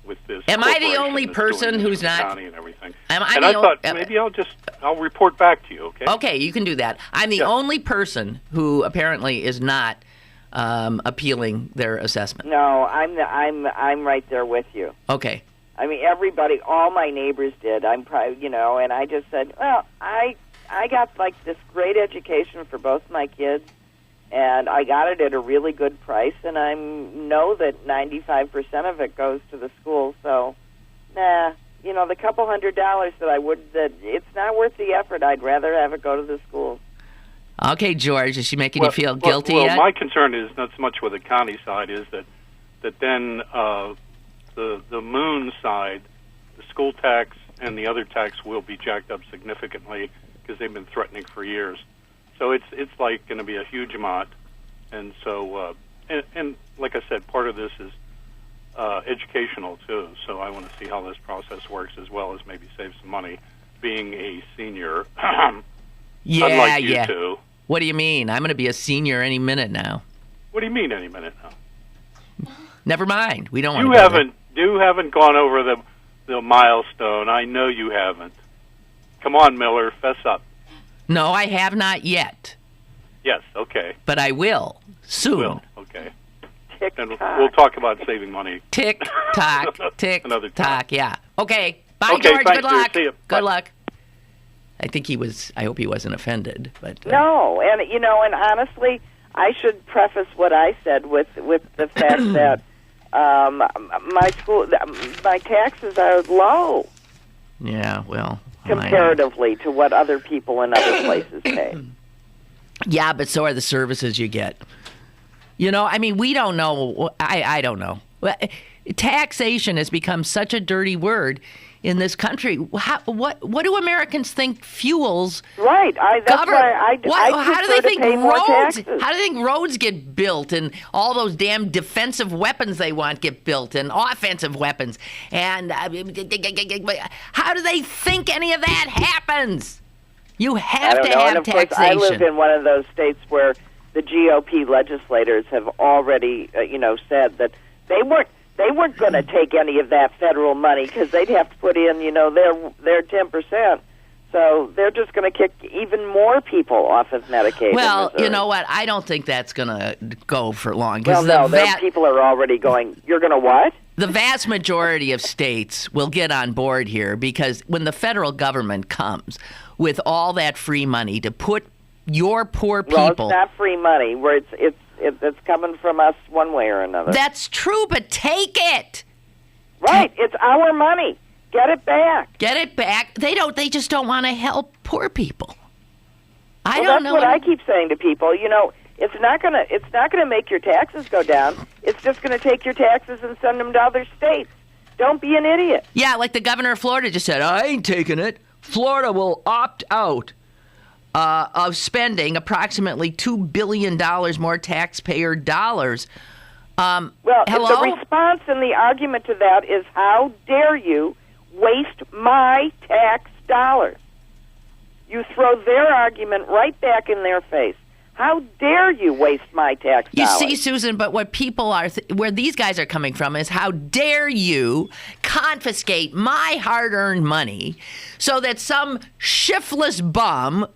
Speaker 10: With this
Speaker 2: am I the only person who's not?
Speaker 10: County and everything.
Speaker 2: I
Speaker 10: thought maybe I'll report back to you. Okay.
Speaker 2: Okay, you can do that. I'm the only person who apparently is not appealing their assessment.
Speaker 3: No, I'm right there with you.
Speaker 2: Okay.
Speaker 3: I mean, everybody, all my neighbors did. I'm probably, and I just said, well, I got like this great education for both my kids. And I got it at a really good price, and I know that 95% of it goes to the school. So, the couple $100 that it's not worth the effort. I'd rather have it go to the schools.
Speaker 2: Okay, George, is she making you feel guilty
Speaker 10: yet?
Speaker 2: Well,
Speaker 10: my concern is not so much with the county side, is that then the Moon side, the school tax and the other tax will be jacked up significantly because they've been threatening for years. So it's like going to be a huge amount, and so and like I said, part of this is educational too. So I want to see how this process works, as well as maybe save some money. Being a senior, unlike you two.
Speaker 2: What do you mean? I'm going to be a senior any minute now.
Speaker 10: What do you mean any minute now?
Speaker 2: Never mind. We don't.
Speaker 10: You haven't gone over the milestone. I know you haven't. Come on, Miller, fess up.
Speaker 2: No, I have not yet.
Speaker 10: Yes, okay.
Speaker 2: But I will soon.
Speaker 10: Will, okay. And we'll talk about saving money.
Speaker 2: Tick tock, tick
Speaker 10: Another
Speaker 2: tock. Yeah. Okay. Bye,
Speaker 10: okay,
Speaker 2: George.
Speaker 10: thanks,
Speaker 2: Good luck.
Speaker 10: See you.
Speaker 2: Good luck. I think he was. I hope he wasn't offended. But
Speaker 3: no, and and honestly, I should preface what I said with the fact that my taxes are low.
Speaker 2: Yeah. Well.
Speaker 3: Comparatively to what other people in other places pay.
Speaker 2: Yeah, but so are the services you get. You know, I mean, we don't know. I don't know. Taxation has become such a dirty word in this country. What do Americans think fuels?
Speaker 3: Right. That's why
Speaker 2: how do they think
Speaker 3: roads?
Speaker 2: How do they think roads get built and all those damn defensive weapons they want get built and offensive weapons? And how do they think any of that happens? You have to have taxation.
Speaker 3: I live in one of those states where the GOP legislators have already, said that they weren't going to take any of that federal money because they'd have to put in, their 10%. So they're just going to kick even more people off of Medicaid.
Speaker 2: Well, you know what? I don't think that's going to go for long.
Speaker 3: Well, no, people are already going, you're going to what?
Speaker 2: The vast majority of states will get on board here because when the federal government comes with all that free money to put your poor people...
Speaker 3: Well, it's not free money. Where it's coming from us one way or another.
Speaker 2: That's true, but take it.
Speaker 3: Right, it's our money. Get it back.
Speaker 2: Get it back. They just don't want to help poor people. I
Speaker 3: don't know. That's what I keep saying to people. It's not gonna make your taxes go down. It's just gonna take your taxes and send them to other states. Don't be an idiot.
Speaker 2: Yeah, like the governor of Florida just said, I ain't taking it. Florida will opt out of spending approximately $2 billion more taxpayer dollars.
Speaker 3: Well,
Speaker 2: hello?
Speaker 3: the response and the argument to that is, how dare you waste my tax dollars? You throw their argument right back in their face. How dare you waste my tax dollars?
Speaker 2: You see, Susan, but what people are, where these guys are coming from is, how dare you confiscate my hard-earned money so that some shiftless bum,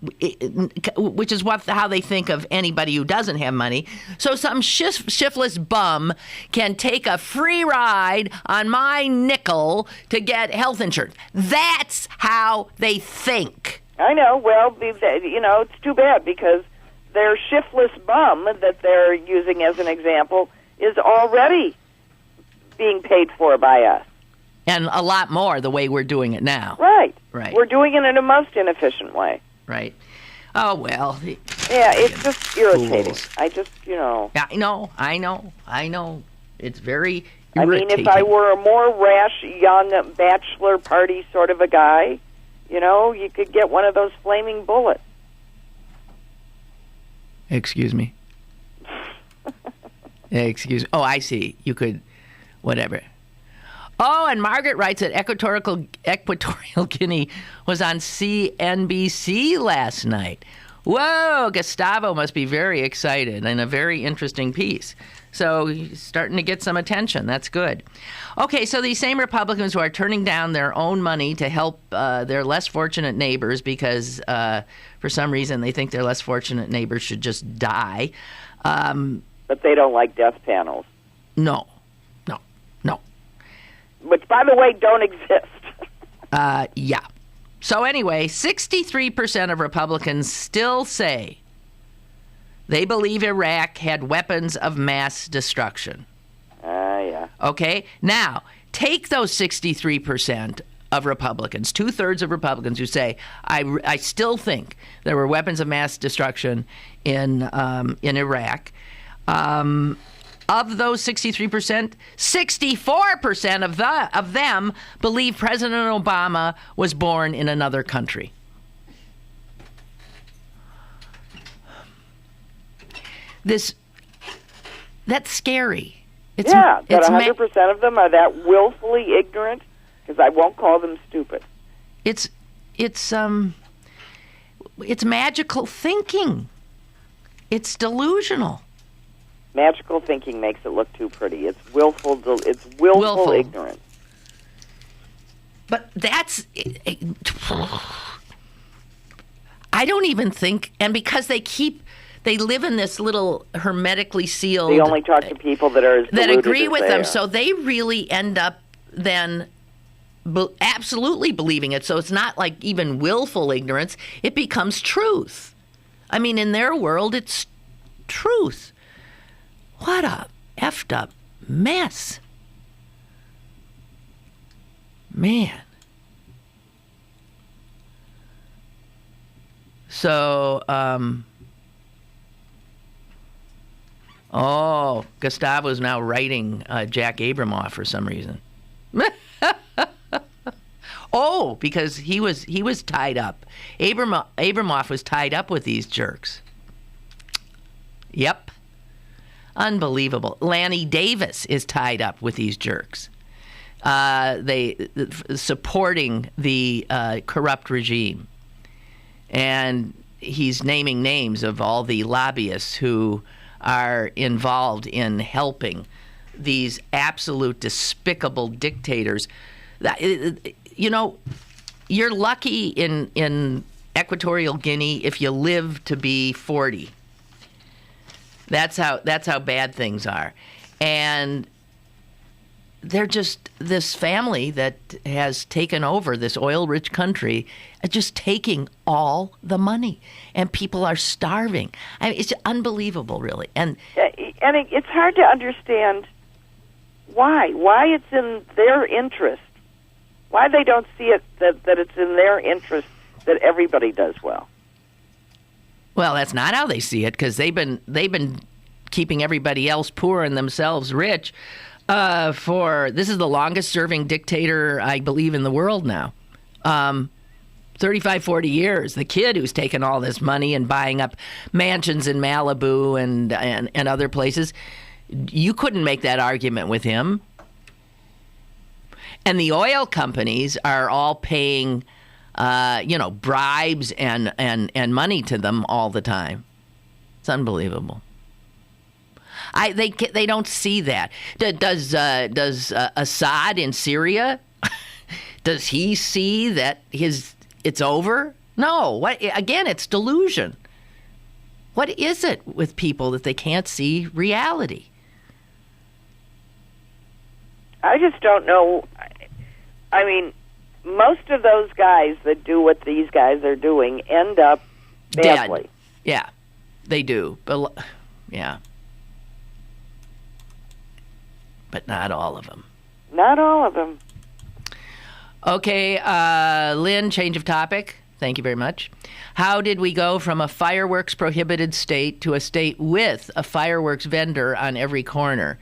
Speaker 2: which is how they think of anybody who doesn't have money, so some shiftless bum can take a free ride on my nickel to get health insurance. That's how they think.
Speaker 3: I know. Well, it's too bad because their shiftless bum that they're using as an example is already being paid for by us.
Speaker 2: And a lot more the way we're doing it now.
Speaker 3: Right.
Speaker 2: Right.
Speaker 3: We're doing it in a most inefficient way.
Speaker 2: Right. Oh, well.
Speaker 3: Yeah, it's just irritating.
Speaker 2: Fools.
Speaker 3: I just,
Speaker 2: Yeah, I know. It's very irritating.
Speaker 3: I mean, if I were a more rash, young bachelor party sort of a guy, you could get one of those flaming bullets.
Speaker 2: Excuse me. Excuse me. Oh, I see. You could, whatever. Oh, and Margaret writes that Equatorial Guinea was on CNBC last night. Whoa, Gustavo must be very excited and a very interesting piece. So he's starting to get some attention. That's good. Okay, so these same Republicans who are turning down their own money to help their less fortunate neighbors because for some reason they think their less fortunate neighbors should just die.
Speaker 3: But they don't like death panels.
Speaker 2: No.
Speaker 3: Which, by the way, don't exist.
Speaker 2: Yeah. So anyway, 63% of Republicans still say they believe Iraq had weapons of mass destruction.
Speaker 3: Yeah.
Speaker 2: Okay? Now, take those 63% of Republicans, 2/3 of Republicans who say, I still think there were weapons of mass destruction in Iraq. Of those 63%, 64% of them believe President Obama was born in another country. That's scary.
Speaker 3: That 100% of them are that willfully ignorant, because I won't call them stupid.
Speaker 2: It's magical thinking. It's delusional.
Speaker 3: Magical thinking makes it look too pretty. It's willful ignorance.
Speaker 2: But that's... I don't even think... And because they live in this little hermetically sealed...
Speaker 3: They only talk to people that are as
Speaker 2: that agree with them,
Speaker 3: are.
Speaker 2: So they really end up then absolutely believing it. So it's not like even willful ignorance. It becomes truth. I mean, in their world, it's truth. What a effed up mess. Man. So, Oh, Gustavo's now writing Jack Abramoff for some reason. Oh, because he was tied up. Abramoff was tied up with these jerks. Yep. Unbelievable. Lanny Davis is tied up with these jerks. They supporting the corrupt regime. And he's naming names of all the lobbyists who are involved in helping these absolute despicable dictators. You know, you're lucky in Equatorial Guinea if you live to be 40. That's how bad things are. And they're just this family that has taken over this oil-rich country, just taking all the money, and people are starving. I mean, it's unbelievable, really. And
Speaker 3: it's hard to understand why it's in their interest, why they don't see it that it's in their interest that everybody does well.
Speaker 2: Well, that's not how they see it, because they've been keeping everybody else poor and themselves rich. This is the longest serving dictator, I believe, in the world now. 35, 40 years. The kid who's taken all this money and buying up mansions in Malibu and other places. You couldn't make that argument with him. And the oil companies are all paying, bribes and money to them all the time. It's unbelievable. They don't see that. Does Assad in Syria? Does he see that it's over? No. Again, it's delusion. What is it with people that they can't see reality?
Speaker 3: I just don't know. I mean, most of those guys that do what these guys are doing end up badly.
Speaker 2: Dead. Yeah, they do. But yeah. But not all of them.
Speaker 3: Not all of them.
Speaker 2: Okay, Lynn, change of topic. Thank you very much. How did we go from a fireworks prohibited state to a state with a fireworks vendor on every corner?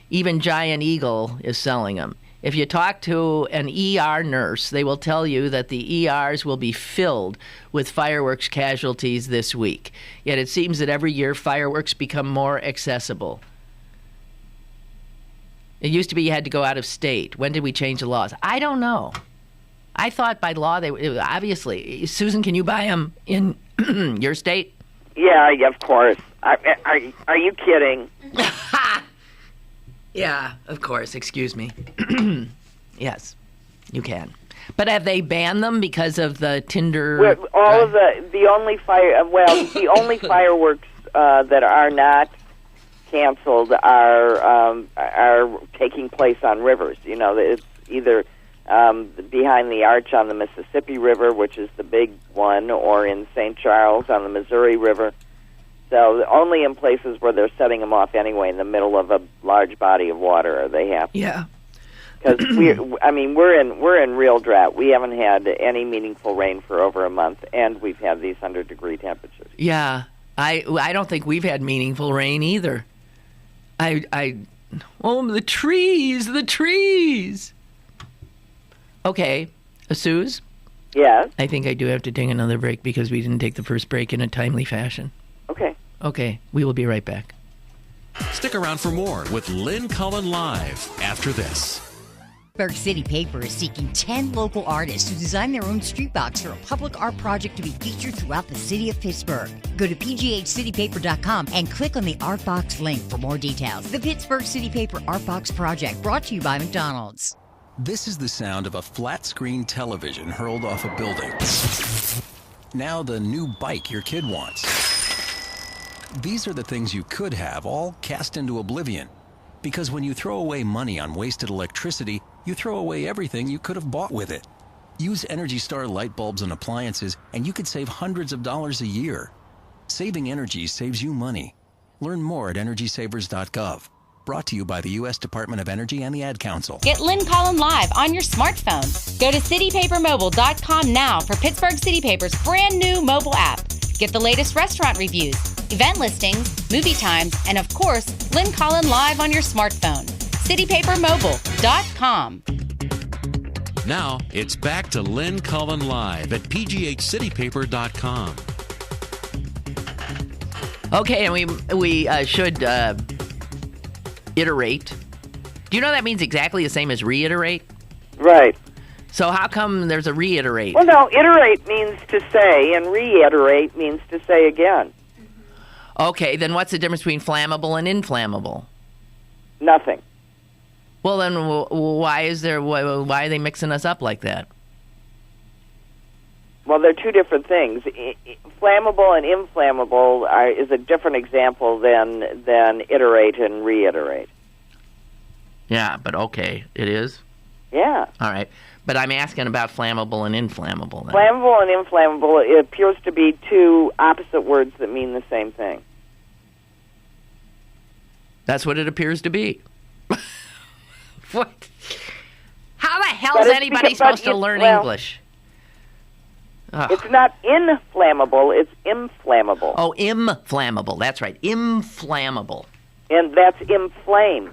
Speaker 2: Even Giant Eagle is selling them. If you talk to an ER nurse, they will tell you that the ERs will be filled with fireworks casualties this week. Yet it seems that every year fireworks become more accessible. It used to be you had to go out of state. When did we change the laws? I don't know. I thought by law obviously. Susan, can you buy them in your state?
Speaker 3: Yeah, of course. Are you kidding?
Speaker 2: Yeah, of course. Excuse me. Yes, you can. But have they banned them because of the Tinder?
Speaker 3: Well, the only fireworks that are not canceled are taking place on rivers. You know, it's either behind the arch on the Mississippi River, which is the big one, or in St. Charles on the Missouri River. So only in places where they're setting them off anyway, in the middle of a large body of water, are they happy?
Speaker 2: Yeah.
Speaker 3: Because we're in real drought. We haven't had any meaningful rain for over a month, and we've had these 100-degree temperatures.
Speaker 2: Yeah, I don't think we've had meaningful rain either. The trees. Okay, Suze?
Speaker 3: Yes?
Speaker 2: I think I do have to take another break because we didn't take the first break in a timely fashion. Okay, we will be right back.
Speaker 1: Stick around for more with Lynn Cullen Live after this.
Speaker 6: Pittsburgh City Paper is seeking 10 local artists to design their own street box for a public art project to be featured throughout the city of Pittsburgh. Go to pghcitypaper.com and click on the Art Box link for more details. The Pittsburgh City Paper Art Box Project, brought to you by McDonald's.
Speaker 9: This is the sound of a flat-screen television hurled off a building. Now the new bike your kid wants. These are the things you could have, all cast into oblivion. Because when you throw away money on wasted electricity, you throw away everything you could have bought with it. Use Energy Star light bulbs and appliances, and you could save hundreds of dollars a year. Saving energy saves you money. Learn more at EnergySavers.gov. Brought to you by the U.S. Department of Energy and the Ad Council.
Speaker 8: Get Lynn Cullen Live on your smartphone. Go to citypapermobile.com now for Pittsburgh City Paper's brand new mobile app. Get the latest restaurant reviews, event listings, movie times, and of course, Lynn Cullen live on your smartphone. citypapermobile.com.
Speaker 1: Now, it's back to Lynn Cullen Live at pghcitypaper.com.
Speaker 2: Okay, and we should iterate. Do you know that means exactly the same as reiterate?
Speaker 3: Right.
Speaker 2: So how come there's a reiterate?
Speaker 3: Well, no, iterate means to say, and reiterate means to say again.
Speaker 2: Okay, then what's the difference between flammable and inflammable?
Speaker 3: Nothing.
Speaker 2: Well, then why are they mixing us up like that?
Speaker 3: Well, they're two different things. Flammable and inflammable is a different example than iterate and reiterate.
Speaker 2: Yeah, but okay, it is?
Speaker 3: Yeah.
Speaker 2: All right. But I'm asking about flammable and inflammable. Then.
Speaker 3: Flammable and inflammable, it appears to be two opposite words that mean the same thing.
Speaker 2: That's what it appears to be. What? How the hell is anybody supposed to learn English?
Speaker 3: It's not inflammable, it's inflammable.
Speaker 2: Oh, inflammable. That's right. Inflammable.
Speaker 3: And that's inflame.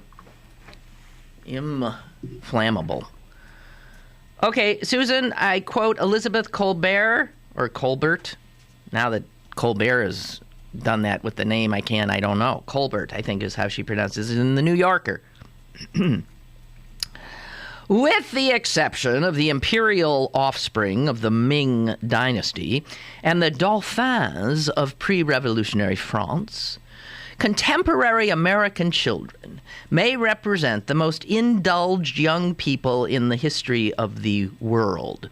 Speaker 2: Inflammable. Okay, Susan, I quote Elizabeth Colbert, or Colbert. Now that Colbert has done that with the name, I don't know. Colbert, I think, is how she pronounces it in The New Yorker. With the exception of the imperial offspring of the Ming dynasty and the dauphins of pre-revolutionary France, contemporary American children may represent the most indulged young people in the history of the world.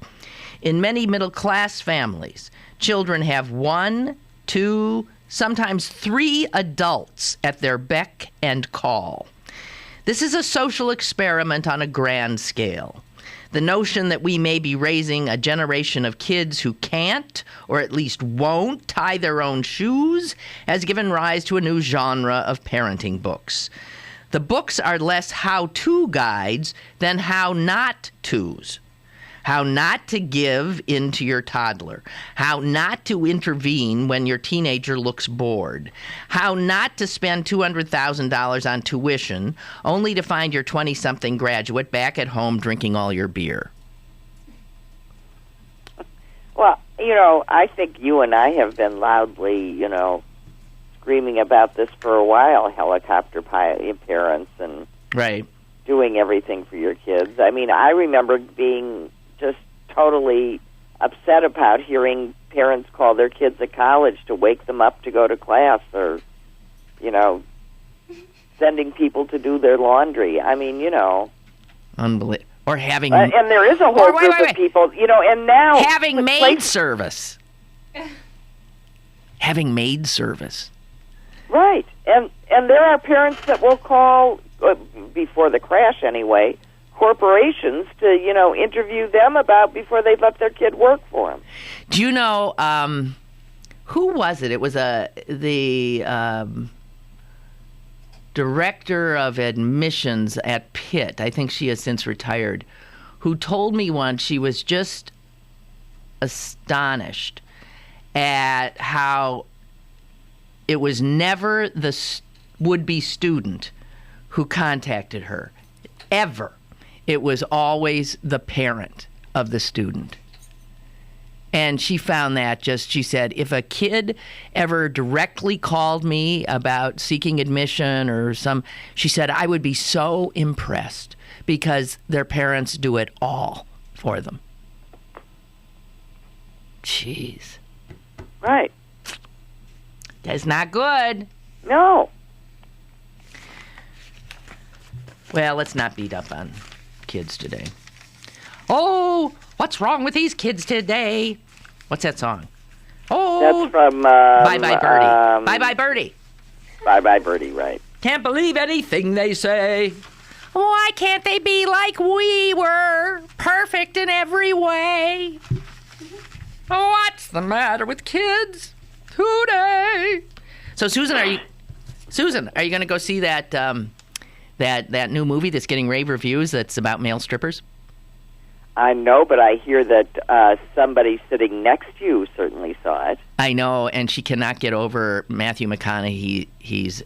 Speaker 2: In many middle-class families, children have 1, 2, sometimes 3 adults at their beck and call. This is a social experiment on a grand scale. The notion that we may be raising a generation of kids who can't, or at least won't, tie their own shoes has given rise to a new genre of parenting books. The books are less how-to guides than how-not-tos. How not to give in to your toddler. How not to intervene when your teenager looks bored. How not to spend $200,000 on tuition only to find your 20-something graduate back at home drinking all your beer.
Speaker 3: Well, I think you and I have been loudly, screaming about this for a while, helicopter parents and
Speaker 2: right.
Speaker 3: doing everything for your kids. I mean, I remember being just totally upset about hearing parents call their kids at college to wake them up to go to class or, sending people to do their laundry. I mean,
Speaker 2: Unbelievable. Or having...
Speaker 3: and there is a whole group of people, and now...
Speaker 2: Having maid service. Having maid service.
Speaker 3: Right. And there are parents that will call, before the crash anyway, corporations to, interview them about before they let their kid work for them.
Speaker 2: Do you know, who was it? It was the director of admissions at Pitt, I think she has since retired, who told me once she was just astonished at how it was never the would-be student who contacted her, ever. It was always the parent of the student. And she found that she said, if a kid ever directly called me about seeking admission or she said, I would be so impressed because their parents do it all for them. Jeez.
Speaker 3: Right.
Speaker 2: That's not good.
Speaker 3: No.
Speaker 2: Well, let's not beat up on kids today. Oh, what's wrong with these kids today? What's that song? Oh,
Speaker 3: that's from
Speaker 2: Bye Bye Birdie. Bye Bye Birdie.
Speaker 3: Bye Bye Birdie, right.
Speaker 2: Can't believe anything they say. Why can't they be like we were? Perfect in every way. What's the matter with kids today? So Susan, are you going to go see that new movie that's getting rave reviews that's about male strippers?
Speaker 3: I know, but I hear that somebody sitting next to you certainly saw it.
Speaker 2: I know, and she cannot get over Matthew McConaughey. He's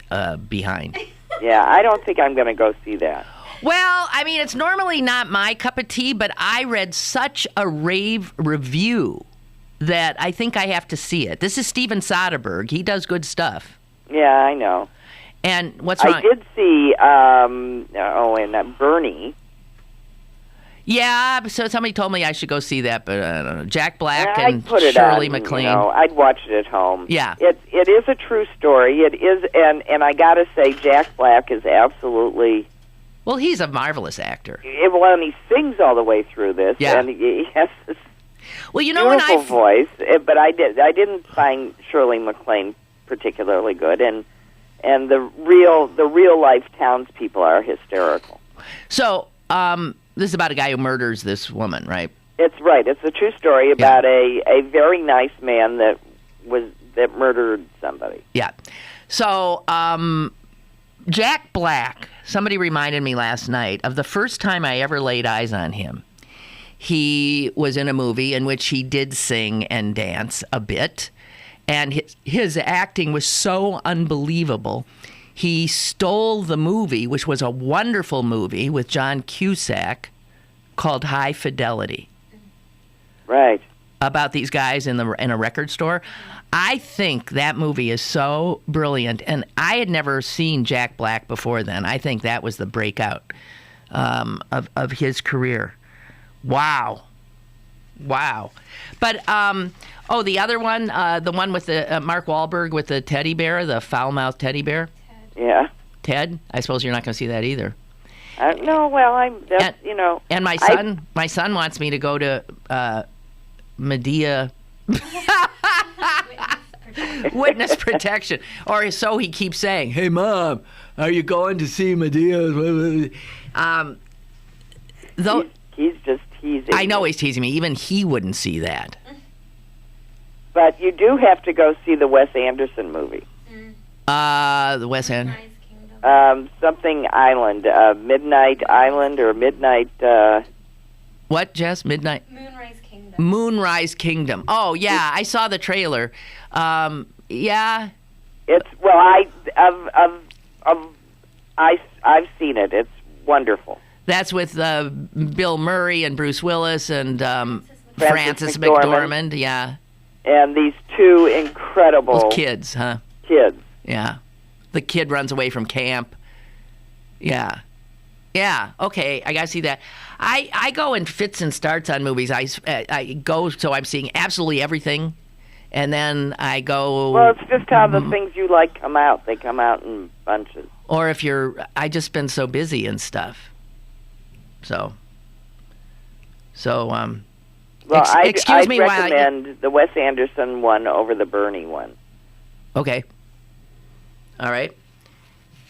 Speaker 2: behind.
Speaker 3: Yeah, I don't think I'm going to go see that.
Speaker 2: Well, I mean, it's normally not my cup of tea, but I read such a rave review that I think I have to see it. This is Steven Soderbergh. He does good stuff.
Speaker 3: Yeah, I know.
Speaker 2: And what's wrong?
Speaker 3: I did see, Bernie.
Speaker 2: Yeah, so somebody told me I should go see that, but I don't know. Jack Black
Speaker 3: I'd
Speaker 2: and
Speaker 3: put it
Speaker 2: Shirley
Speaker 3: on,
Speaker 2: MacLaine.
Speaker 3: I'd watch it at home.
Speaker 2: Yeah.
Speaker 3: It is a true story. It is, and I got to say, Jack Black is absolutely...
Speaker 2: Well, he's a marvelous actor.
Speaker 3: And he sings all the way through this,
Speaker 2: Yeah.
Speaker 3: and he has this
Speaker 2: beautiful
Speaker 3: voice. But I didn't find Shirley MacLaine particularly good, and the real life townspeople are hysterical.
Speaker 2: So, this is about a guy who murders this woman, right?
Speaker 3: It's right. It's a true story about a very nice man that murdered somebody.
Speaker 2: Yeah. So, Jack Black, somebody reminded me last night of the first time I ever laid eyes on him. He was in a movie in which he did sing and dance a bit, and his acting was so unbelievable. He stole the movie, which was a wonderful movie with John Cusack, called High Fidelity.
Speaker 3: Right.
Speaker 2: About these guys in a record store. I think that movie is so brilliant, and I had never seen Jack Black before then. I think that was the breakout of his career. Wow. But, the other one, the one with the Mark Wahlberg with the teddy bear, the foul-mouthed teddy bear.
Speaker 3: Yeah.
Speaker 2: Ted? I suppose you're not going to see that either.
Speaker 3: No, well,
Speaker 2: And my son wants me to go to Medea... Witness protection, or so he keeps saying. Hey, Mom, are you going to see Medea? Though
Speaker 3: he's just teasing.
Speaker 2: I know he's teasing me. Even he wouldn't see that.
Speaker 3: But you do have to go see the Wes Anderson movie.
Speaker 2: The Wes Anderson.
Speaker 3: Something Island, Midnight Island, or Midnight.
Speaker 2: What, Jess? Midnight.
Speaker 4: Moonrise Kingdom.
Speaker 2: Moonrise Kingdom. Oh yeah, I saw the trailer. Yeah.
Speaker 3: It's I've seen it. It's wonderful.
Speaker 2: That's with Bill Murray and Bruce Willis and Frances McDormand. Yeah.
Speaker 3: And these two incredible
Speaker 2: kids, huh?
Speaker 3: Kids.
Speaker 2: Yeah. The kid runs away from camp. Yeah. Yeah, okay, I gotta see that. I go in fits and starts on movies. I go so I'm seeing absolutely everything, and then I go...
Speaker 3: Well, it's just how the things you like come out. They come out in bunches.
Speaker 2: Or if I just been so busy and stuff. So,
Speaker 3: well,
Speaker 2: excuse me
Speaker 3: I'd
Speaker 2: while
Speaker 3: recommend the Wes Anderson one over the Bernie one.
Speaker 2: Okay. All right.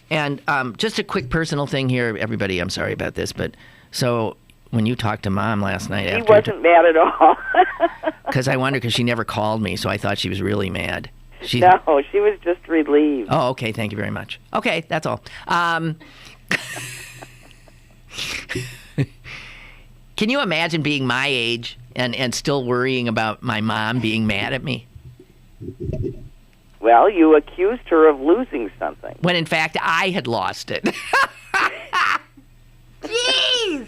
Speaker 2: And just a quick personal thing here, everybody. I'm sorry about this, but so when you talked to Mom last night,
Speaker 3: he wasn't mad at all.
Speaker 2: Because I wondered, because she never called me, so I thought she was really mad.
Speaker 3: No, she was just relieved.
Speaker 2: Oh, okay. Thank you very much. Okay, that's all. Can you imagine being my age and still worrying about my mom being mad at me?
Speaker 3: Well, you accused her of losing something.
Speaker 2: When in fact, I had lost it. Jeez!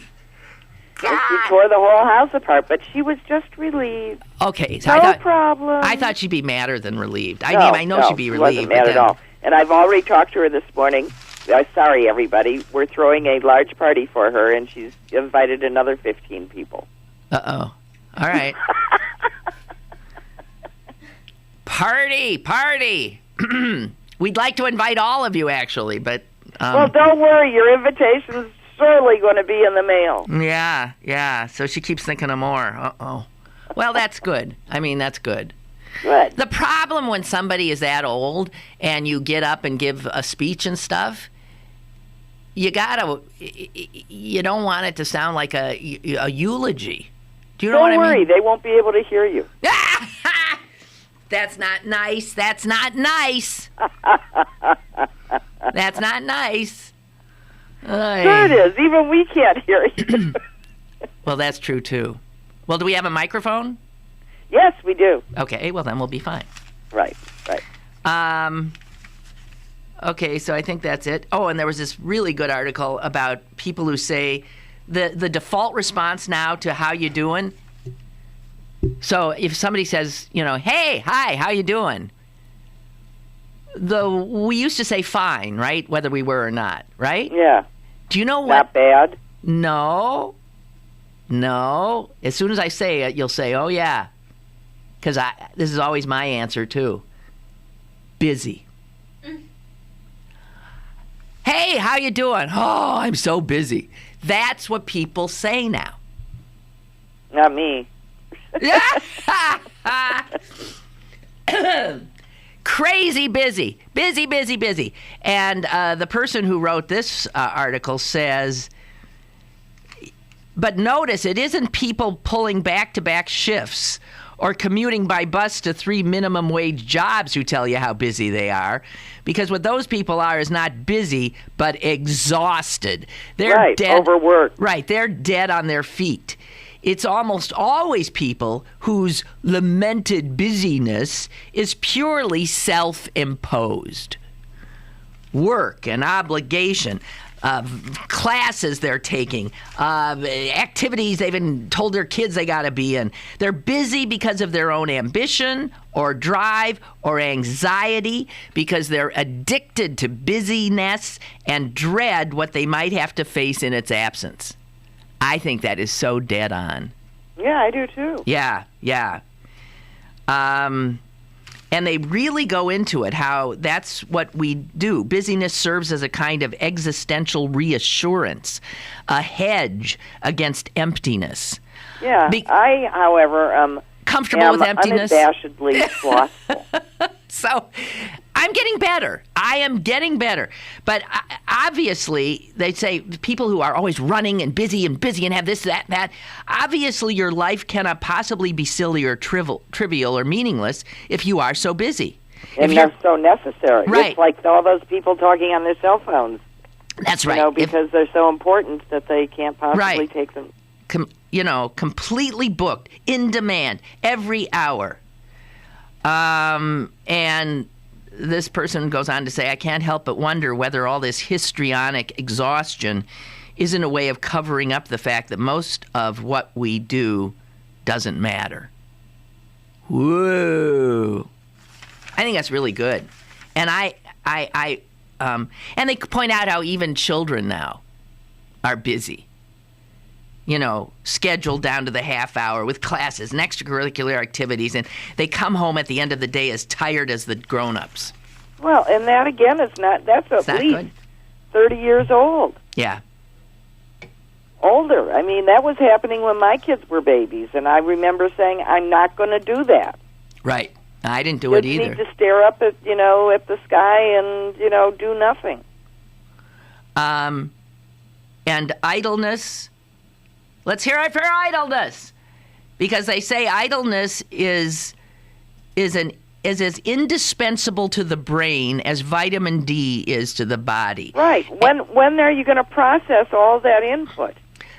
Speaker 3: And she tore the whole house apart, but she was just relieved.
Speaker 2: Okay, so
Speaker 3: no problem.
Speaker 2: I thought she'd be madder than relieved. I know she'd be relieved.
Speaker 3: She wasn't mad at all. And I've already talked to her this morning. Sorry, everybody. We're throwing a large party for her, and she's invited another 15 people.
Speaker 2: Uh-oh. All right. Party! We'd like to invite all of you, actually, but...
Speaker 3: well, don't worry. Your invitation's surely going to be in the mail.
Speaker 2: Yeah. So she keeps thinking of more. Uh-oh. Well, that's good. I mean, that's good.
Speaker 3: Good.
Speaker 2: The problem when somebody is that old and you get up and give a speech and stuff, you don't want it to sound like a eulogy. Do you know what I mean?
Speaker 3: Don't worry. They won't be able to hear you.
Speaker 2: That's not nice. That's not nice. That's not nice.
Speaker 3: Sure it is. Even we can't hear you.
Speaker 2: Well, that's true, too. Well, do we have a microphone?
Speaker 3: Yes, we do.
Speaker 2: Okay, well, then we'll be fine.
Speaker 3: Right.
Speaker 2: Okay, so I think that's it. Oh, and there was this really good article about people who say the default response now to how you doing. So if somebody says, hey, hi, how you doing? We used to say fine, right? Whether we were or not, right?
Speaker 3: Yeah.
Speaker 2: Do you know what?
Speaker 3: Not bad.
Speaker 2: No. As soon as I say it, you'll say, oh, yeah. Because this is always my answer, too. Busy. Hey, how you doing? Oh, I'm so busy. That's what people say now.
Speaker 3: Not me.
Speaker 2: Crazy busy. Busy. And the person who wrote this article says, but notice it isn't people pulling back-to-back shifts or commuting by bus to 3 minimum wage jobs who tell you how busy they are. Because what those people are is not busy, but exhausted. They're dead.
Speaker 3: Overworked.
Speaker 2: Right, they're dead on their feet. It's almost always people whose lamented busyness is purely self-imposed. Work and obligation, classes they're taking, activities they've been told their kids they got to be in. They're busy because of their own ambition or drive or anxiety, because they're addicted to busyness and dread what they might have to face in its absence. I think that is so dead on.
Speaker 3: Yeah, I do too.
Speaker 2: Yeah. And they really go into it, how that's what we do. Busyness serves as a kind of existential reassurance, a hedge against emptiness.
Speaker 3: Yeah, I, however,
Speaker 2: comfortable with emptiness.
Speaker 3: Unabashedly slothful.
Speaker 2: So I'm getting better. I am getting better. But obviously, they say people who are always running and busy and have this, that. Obviously, your life cannot possibly be silly or trivial or meaningless if you are so busy.
Speaker 3: And they're so necessary.
Speaker 2: Right.
Speaker 3: It's like all those people talking on their cell phones.
Speaker 2: That's right.
Speaker 3: Because they're so important that they can't possibly take them.
Speaker 2: Completely booked, in demand, every hour. And this person goes on to say, I can't help but wonder whether all this histrionic exhaustion isn't a way of covering up the fact that most of what we do doesn't matter. Whoa. I think that's really good. And and they point out how even children now are busy. Scheduled down to the half hour with classes and extracurricular activities, and they come home at the end of the day as tired as the grown-ups.
Speaker 3: Well, and that again is that's at least good. 30 years old.
Speaker 2: Yeah.
Speaker 3: Older. I mean, that was happening when my kids were babies, and I remember saying, I'm not going to do that.
Speaker 2: Right. I didn't do it either.
Speaker 3: You need to stare up at, at the sky and, do nothing.
Speaker 2: And idleness. Let's hear it for idleness, because they say idleness is as indispensable to the brain as vitamin D is to the body.
Speaker 3: Right. When are you going to process all that input?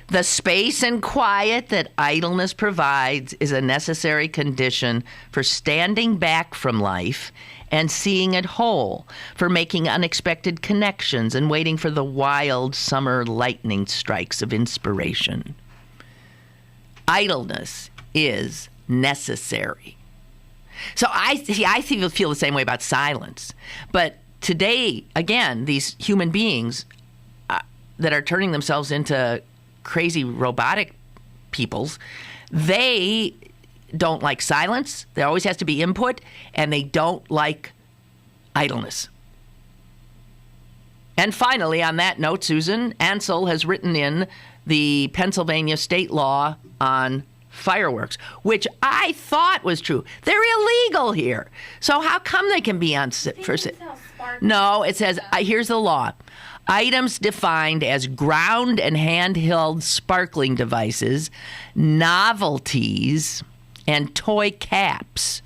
Speaker 2: The space and quiet that idleness provides is a necessary condition for standing back from life and seeing it whole, for making unexpected connections and waiting for the wild summer lightning strikes of inspiration. Idleness is necessary. So I feel the same way about silence. But today, again, these human beings that are turning themselves into crazy robotic peoples, they don't like silence. There always has to be input, and they don't like idleness. And finally, on that note, Susan Ansel has written in the Pennsylvania state law on fireworks, which I thought was true. They're illegal here. So how come they can be on for sale? No, it says, here's the law. Items defined as ground and handheld sparkling devices, novelties, and toy caps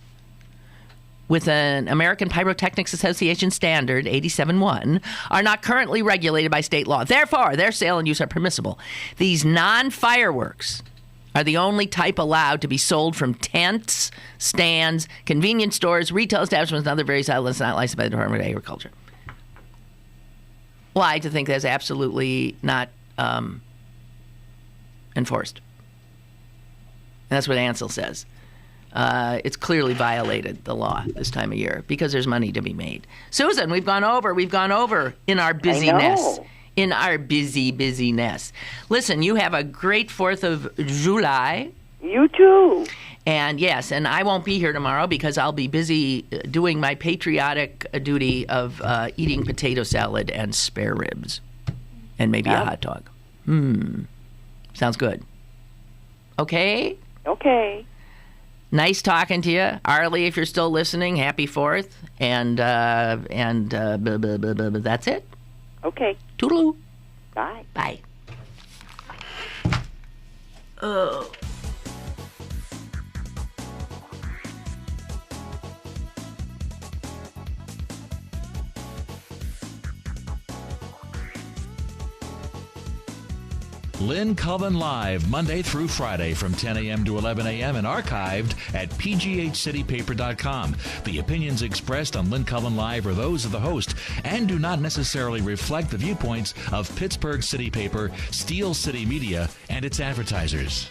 Speaker 2: with an American Pyrotechnics Association standard, 87.1, are not currently regulated by state law. Therefore, their sale and use are permissible. These non-fireworks are the only type allowed to be sold from tents, stands, convenience stores, retail establishments, and other various outlets not licensed by the Department of Agriculture. Well, I think that's absolutely not enforced. And that's what Ansel says. It's clearly violated the law this time of year because there's money to be made. Susan, we've gone over in our busyness. In our busyness. Listen, you have a great 4th of July.
Speaker 3: You too.
Speaker 2: And yes, and I won't be here tomorrow because I'll be busy doing my patriotic duty of eating potato salad and spare ribs. And maybe a hot dog. Sounds good. Okay?
Speaker 3: Okay.
Speaker 2: Nice talking to you. Arlie, if you're still listening, happy 4th. And that's it.
Speaker 3: Okay.
Speaker 2: Toodaloo.
Speaker 3: Bye.
Speaker 2: Bye. Oh.
Speaker 1: Lynn Cullen Live, Monday through Friday from 10 a.m. to 11 a.m. and archived at pghcitypaper.com. The opinions expressed on Lynn Cullen Live are those of the host and do not necessarily reflect the viewpoints of Pittsburgh City Paper, Steel City Media, and its advertisers.